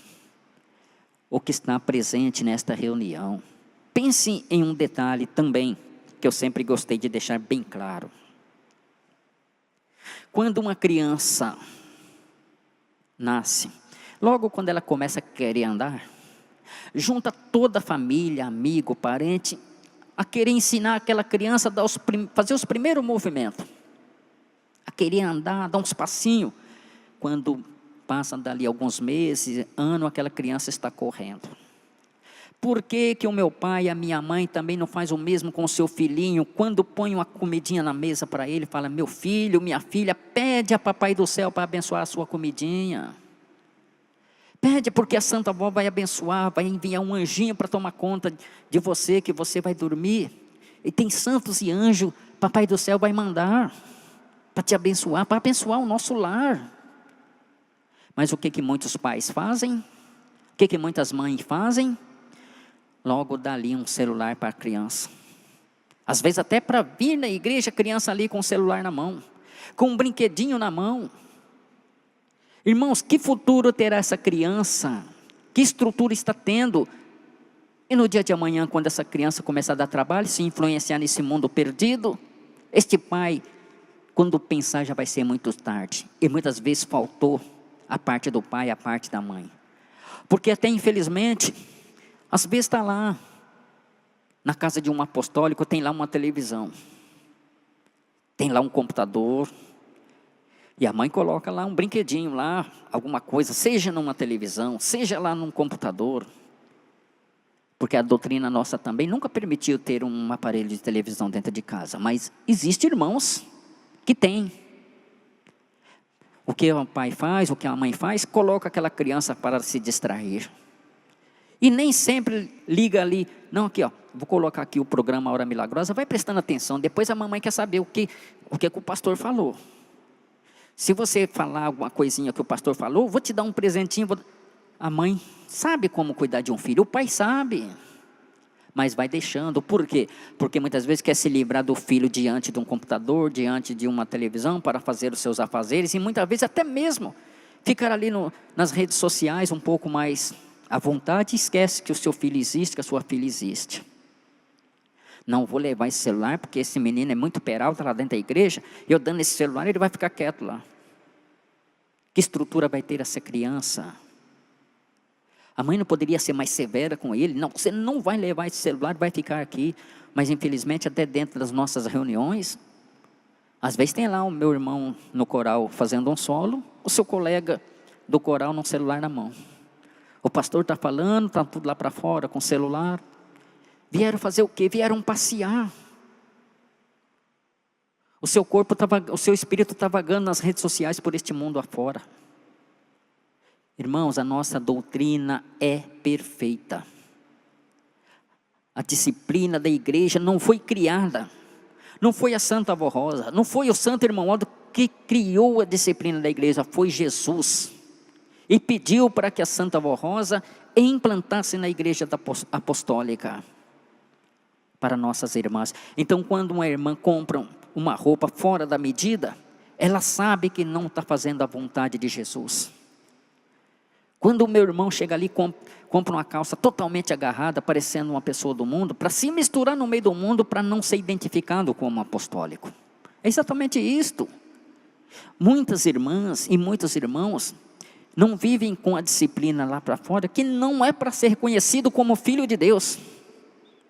ou que está presente nesta reunião, pense em um detalhe também, que eu sempre gostei de deixar bem claro. Quando uma criança nasce, logo quando ela começa a querer andar, junta toda a família, amigo, parente, a querer ensinar aquela criança a fazer os primeiros movimentos, a querer andar, dar uns passinhos. Quando passa dali alguns meses, ano, aquela criança está correndo. Por que que o meu pai e a minha mãe também não faz o mesmo com o seu filhinho? Quando põe uma comidinha na mesa para ele, fala: meu filho, minha filha, pede a papai do céu para abençoar a sua comidinha. Pede, porque a Santa Avó vai abençoar, vai enviar um anjinho para tomar conta de você, que você vai dormir. E tem santos e anjos, papai do céu vai mandar para te abençoar, para abençoar o nosso lar. Mas o que que muitos pais fazem? O que que muitas mães fazem? Logo dá ali um celular para a criança. Às vezes até para vir na igreja, a criança ali com o celular na mão, com um brinquedinho na mão. Irmãos, que futuro terá essa criança? Que estrutura está tendo? E no dia de amanhã, quando essa criança começar a dar trabalho, se influenciar nesse mundo perdido, este pai, quando pensar, já vai ser muito tarde. E muitas vezes faltou a parte do pai, a parte da mãe. Porque até infelizmente, às vezes está lá, na casa de um apostólico, tem lá uma televisão, tem lá um computador, e a mãe coloca lá um brinquedinho lá, alguma coisa, seja numa televisão, seja lá num computador. Porque a doutrina nossa também nunca permitiu ter um aparelho de televisão dentro de casa. Mas existem irmãos que têm. O que o pai faz, o que a mãe faz, coloca aquela criança para se distrair. E nem sempre liga ali, não, aqui ó, vou colocar aqui o programa Hora Milagrosa, vai prestando atenção, depois a mamãe quer saber o que o pastor falou. Se você falar alguma coisinha que o pastor falou, vou te dar um presentinho. A mãe sabe como cuidar de um filho, o pai sabe, mas vai deixando. Por quê? Porque muitas vezes quer se livrar do filho diante de um computador, diante de uma televisão, para fazer os seus afazeres, e muitas vezes até mesmo ficar ali nas redes sociais um pouco mais à vontade, e esquece que o seu filho existe, que a sua filha existe. Não vou levar esse celular, porque esse menino é muito peralta lá dentro da igreja, e eu dando esse celular, ele vai ficar quieto lá. Que estrutura vai ter essa criança? A mãe não poderia ser mais severa com ele? Não, você não vai levar esse celular, vai ficar aqui. Mas infelizmente até dentro das nossas reuniões, às vezes tem lá o meu irmão no coral fazendo um solo, o seu colega do coral no celular na mão. O pastor está falando, está tudo lá para fora com o celular. Vieram fazer o quê? Vieram passear. O seu corpo, o seu espírito está vagando nas redes sociais por este mundo afora. Irmãos, a nossa doutrina é perfeita. A disciplina da igreja não foi criada. Não foi a Santa Avó Rosa, não foi o Santo Irmão Aldo que criou a disciplina da igreja, foi Jesus. E pediu para que a Santa Avó Rosa implantasse na igreja apostólica para nossas irmãs. Então, quando uma irmã compra uma roupa fora da medida, ela sabe que não está fazendo a vontade de Jesus. Quando o meu irmão chega ali e compra uma calça totalmente agarrada, parecendo uma pessoa do mundo, para se misturar no meio do mundo, para não ser identificado como apostólico. É exatamente isto. Muitas irmãs e muitos irmãos não vivem com a disciplina lá para fora, que não é para ser reconhecido como filho de Deus.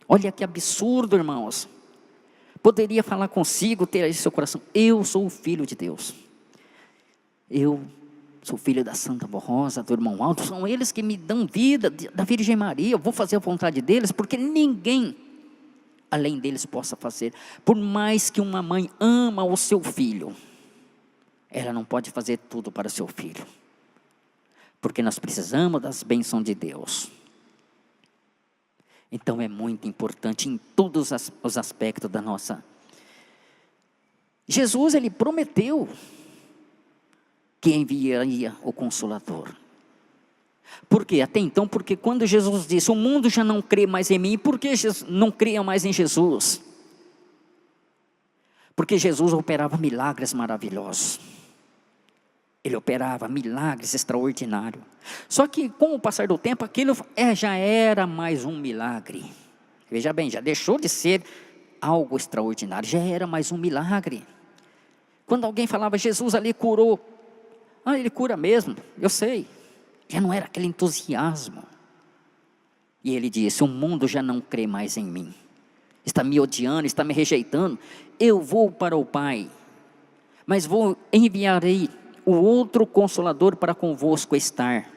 Olha que absurdo, irmãos. Poderia falar consigo, ter aí seu coração: eu sou o filho de Deus. Eu sou filho da Santa Avó Rosa, do Irmão Aldo, são eles que me dão vida, da Virgem Maria, eu vou fazer a vontade deles, porque ninguém além deles possa fazer. Por mais que uma mãe ama o seu filho, ela não pode fazer tudo para o seu filho, porque nós precisamos das bênçãos de Deus. Então é muito importante em todos os aspectos da nossa. Jesus, ele prometeu que enviaria o Consolador. Por quê? Até então, porque quando Jesus disse: o mundo já não crê mais em mim, por que não cria mais em Jesus? Porque Jesus operava milagres maravilhosos. Ele operava milagres extraordinários. Só que com o passar do tempo, aquilo já era mais um milagre. Veja bem, já deixou de ser algo extraordinário, já era mais um milagre. Quando alguém falava: Jesus ali curou, ele cura mesmo, eu sei. Já não era aquele entusiasmo. E ele disse: o mundo já não crê mais em mim, está me odiando, está me rejeitando. Eu vou para o Pai, mas enviarei o outro Consolador para convosco estar.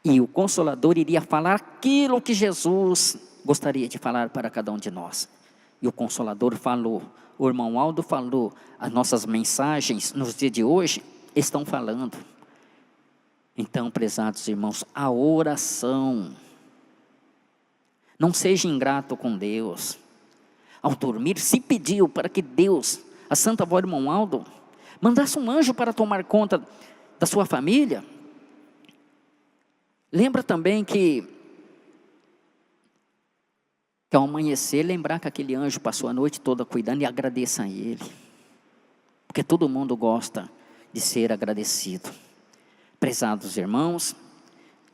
E o Consolador iria falar aquilo que Jesus gostaria de falar para cada um de nós. E o Consolador falou, o Irmão Aldo falou, as nossas mensagens nos dias de hoje estão falando. Então, prezados irmãos, a oração. Não seja ingrato com Deus. Ao dormir, se pediu para que Deus, a Santa Avó Irmão Aldo, mandasse um anjo para tomar conta da sua família. Lembra também que ao amanhecer, lembrar que aquele anjo passou a noite toda cuidando, e agradeça a ele. Porque todo mundo gosta de ser agradecido. Prezados irmãos,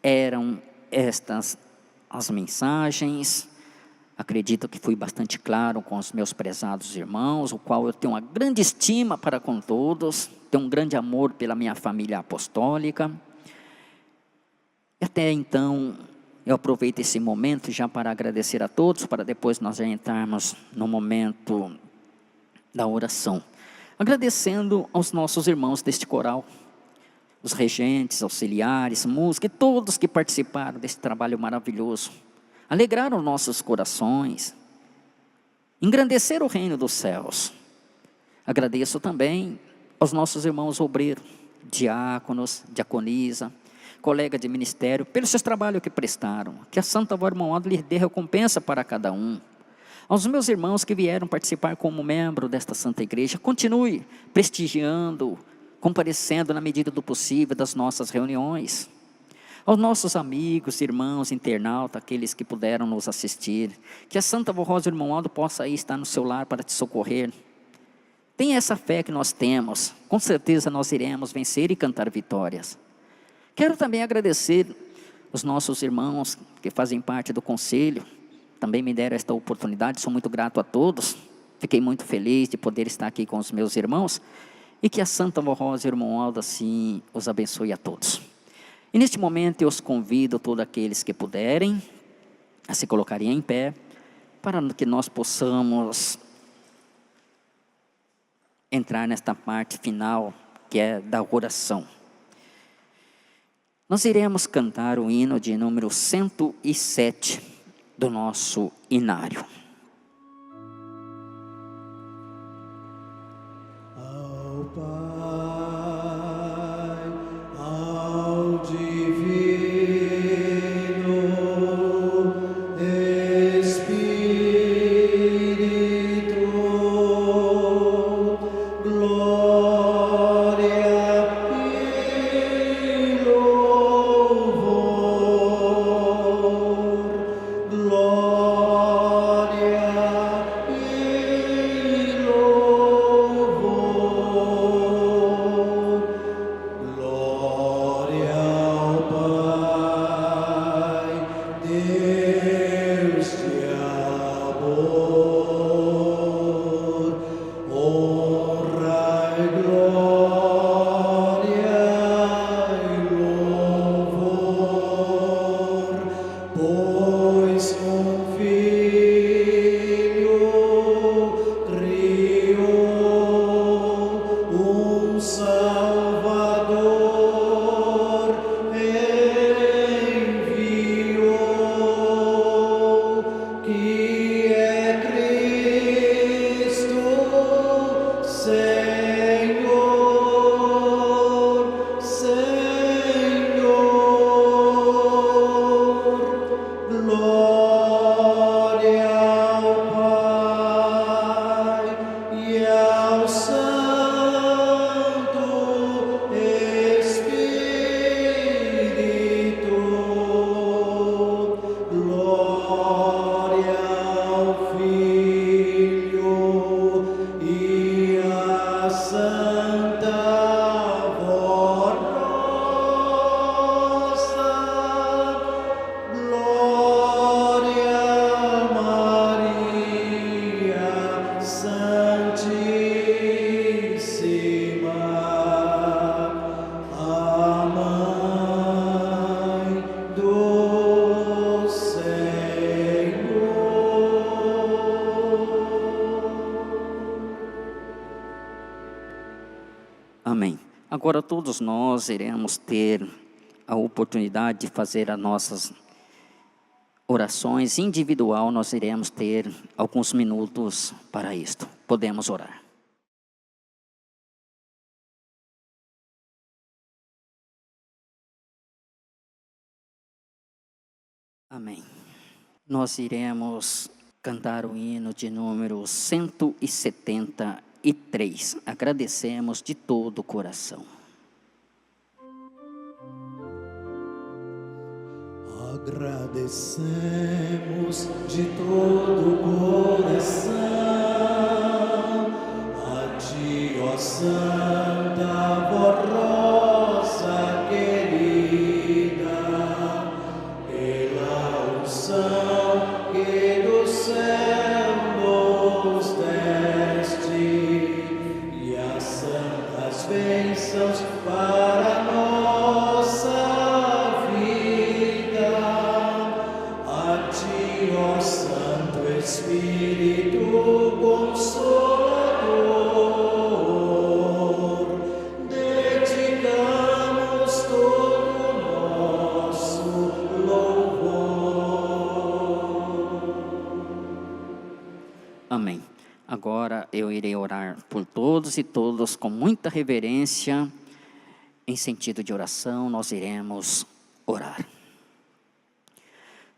eram estas as mensagens. Acredito que fui bastante claro com os meus prezados irmãos, o qual eu tenho uma grande estima para com todos, tenho um grande amor pela minha família apostólica. E até então, eu aproveito esse momento já para agradecer a todos, para depois nós já entrarmos no momento da oração. Agradecendo aos nossos irmãos deste coral, os regentes, auxiliares, músicos, e todos que participaram desse trabalho maravilhoso. Alegraram nossos corações, engrandeceram o reino dos céus. Agradeço também aos nossos irmãos obreiros, diáconos, diaconisa, colega de ministério, pelo seu trabalho que prestaram. Que a Santa Avó Irmão Aldo lhe dê recompensa para cada um. Aos meus irmãos que vieram participar como membro desta Santa Igreja, continue prestigiando, comparecendo na medida do possível das nossas reuniões. Aos nossos amigos, irmãos, internautas, aqueles que puderam nos assistir, que a Santa Avó Rosa e o Irmão Aldo possa aí estar no seu lar para te socorrer. Tenha essa fé que nós temos, com certeza nós iremos vencer e cantar vitórias. Quero também agradecer os nossos irmãos que fazem parte do conselho, também me deram esta oportunidade, sou muito grato a todos, fiquei muito feliz de poder estar aqui com os meus irmãos, e que a Santa Avó Rosa e o Irmão Aldo assim os abençoe a todos. E neste momento eu os convido, todos aqueles que puderem, a se colocarem em pé, para que nós possamos entrar nesta parte final, que é da oração. Nós iremos cantar o hino de número 107 do nosso inário. Ao Pai, ao Divino Espírito, glória e louvor, glória e louvor, glória ao Pai, Deus de amor, honra e glória e louvor, pois um Filho criou um Salvador, enviou, que é Cristo, Senhor, Senhor, glória ao Pai e ao Santo Espírito, glória ao Filho e à Santa Voz nossa, glória a Maria Santíssima, a Mãe do Senhor. Amém. Agora todos nós iremos ter a oportunidade de fazer as nossas orações individual. Nós iremos ter alguns minutos para isto. Podemos orar. Amém. Nós iremos cantar o hino de número 173. Agradecemos de todo o coração. Agradecemos de todo o coração a Ti, ó Santa Voz Rosa querida, pela unção que do céu nos deste e as santas bênçãos para nossa vida. A Ti, ó Santo Espírito Consolador, dedicamos todo o nosso louvor. Amém. Agora eu irei orar por todos e todas com muita reverência. Em sentido de oração, nós iremos orar.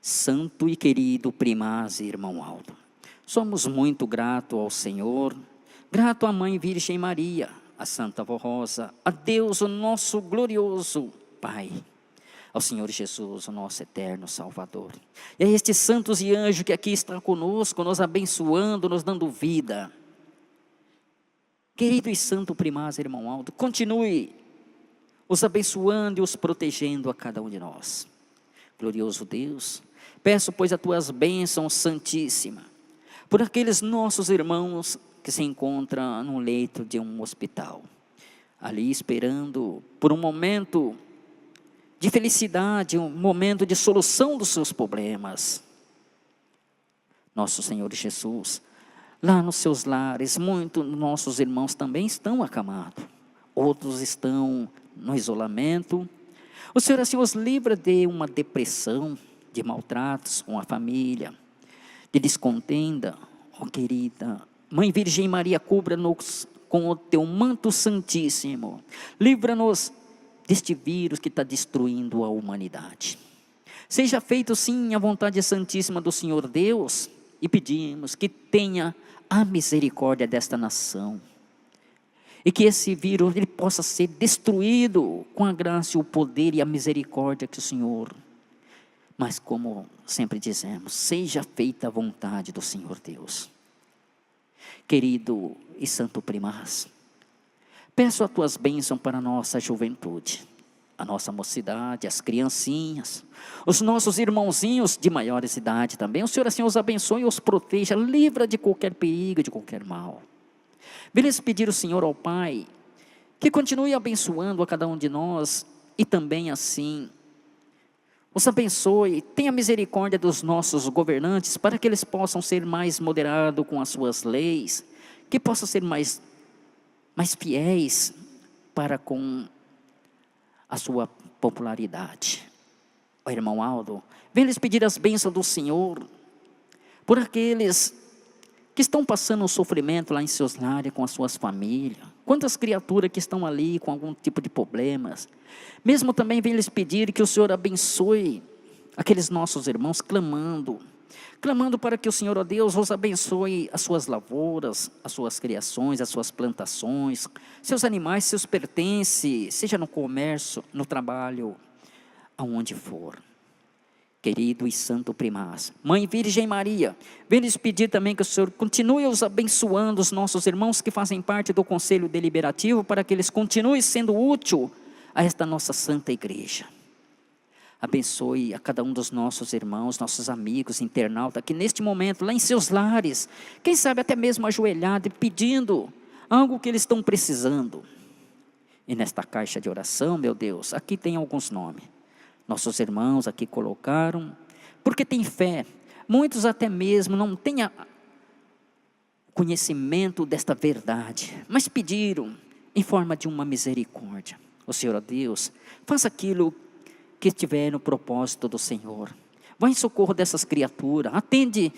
Santo e querido primaz e irmão Aldo, somos muito gratos ao Senhor, grato à Mãe Virgem Maria, a Santa Voz Rosa, a Deus, o nosso glorioso Pai, ao Senhor Jesus, o nosso eterno Salvador, e a estes santos e anjos que aqui estão conosco, nos abençoando, nos dando vida. Querido e santo primaz e irmão Aldo, continue os abençoando e os protegendo a cada um de nós. Glorioso Deus, peço, pois, as Tuas bênçãos santíssimas, por aqueles nossos irmãos que se encontram no leito de um hospital, ali esperando por um momento de felicidade, um momento de solução dos seus problemas. Nosso Senhor Jesus, lá nos seus lares, muitos nossos irmãos também estão acamados, outros estão no isolamento, O Senhor assim os livra de uma depressão, de maltratos com a família, de descontenda. Ó querida Mãe Virgem Maria, cubra-nos com o teu manto santíssimo. Livra-nos deste vírus que está destruindo a humanidade. Seja feito sim a vontade santíssima do Senhor Deus, e pedimos que tenha a misericórdia desta nação, e que esse vírus ele possa ser destruído com a graça, o poder e a misericórdia que o Senhor. Mas como sempre dizemos, seja feita a vontade do Senhor Deus. Querido e santo primaz, peço as tuas bênçãos para a nossa juventude, a nossa mocidade, as criancinhas, os nossos irmãozinhos de maiores idade também. O Senhor assim os abençoe e os proteja, livra de qualquer perigo, de qualquer mal. Venha pedir ao Senhor, ao Pai, que continue abençoando a cada um de nós, e também assim os abençoe, tenha misericórdia dos nossos governantes, para que eles possam ser mais moderados com as suas leis, que possam ser mais fiéis para com a sua popularidade. Ó irmão Aldo, vem lhes pedir as bênçãos do Senhor, por aqueles que estão passando um sofrimento lá em seus lares, com as suas famílias. Quantas criaturas que estão ali com algum tipo de problemas. Mesmo também vem lhes pedir que o Senhor abençoe aqueles nossos irmãos, clamando para que o Senhor, ó Deus, os abençoe as suas lavouras, as suas criações, as suas plantações, seus animais, seus pertences, seja no comércio, no trabalho, aonde for. Querido e santo primaz, Mãe Virgem Maria, vem lhes pedir também que o Senhor continue os abençoando, os nossos irmãos que fazem parte do Conselho Deliberativo, para que eles continuem sendo útil a esta nossa Santa Igreja. Abençoe a cada um dos nossos irmãos, nossos amigos, internautas, que neste momento, lá em seus lares, quem sabe até mesmo ajoelhado e pedindo algo que eles estão precisando. E nesta caixa de oração, meu Deus, aqui tem alguns nomes. Nossos irmãos aqui colocaram, porque tem fé. Muitos até mesmo não têm conhecimento desta verdade, mas pediram em forma de uma misericórdia. O Senhor, ó Deus, faça aquilo que estiver no propósito do Senhor. Vai em socorro dessas criaturas, atende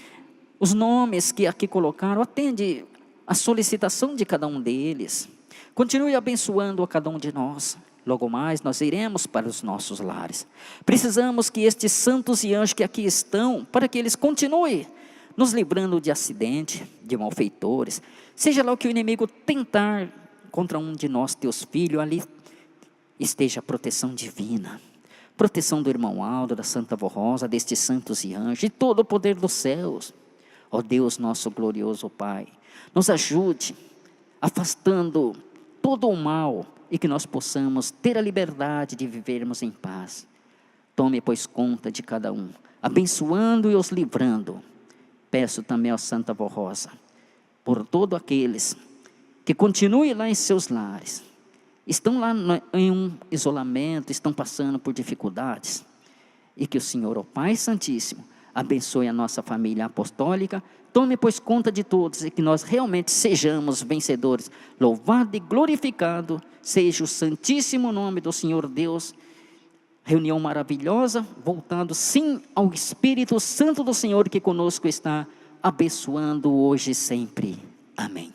os nomes que aqui colocaram, atende a solicitação de cada um deles. Continue abençoando a cada um de nós. Logo mais nós iremos para os nossos lares. Precisamos que estes santos e anjos que aqui estão, para que eles continuem nos livrando de acidente, de malfeitores, seja lá o que o inimigo tentar contra um de nós, teus filhos, ali esteja a proteção divina, proteção do irmão Aldo, da Santa Vó Rosa, destes santos e anjos, e todo o poder dos céus. Ó Deus nosso glorioso Pai, nos ajude, afastando todo o mal, e que nós possamos ter a liberdade de vivermos em paz. Tome, pois, conta de cada um, abençoando e os livrando. Peço também ao Santa Vó Rosa, por todos aqueles que continuem lá em seus lares, estão lá em um isolamento, estão passando por dificuldades, e que o Senhor, o Pai Santíssimo, abençoe a nossa família apostólica. Tome, pois, conta de todos, e que nós realmente sejamos vencedores. Louvado e glorificado seja o santíssimo nome do Senhor Deus. Reunião maravilhosa, voltando sim ao Espírito Santo do Senhor, que conosco está, abençoando hoje e sempre. Amém.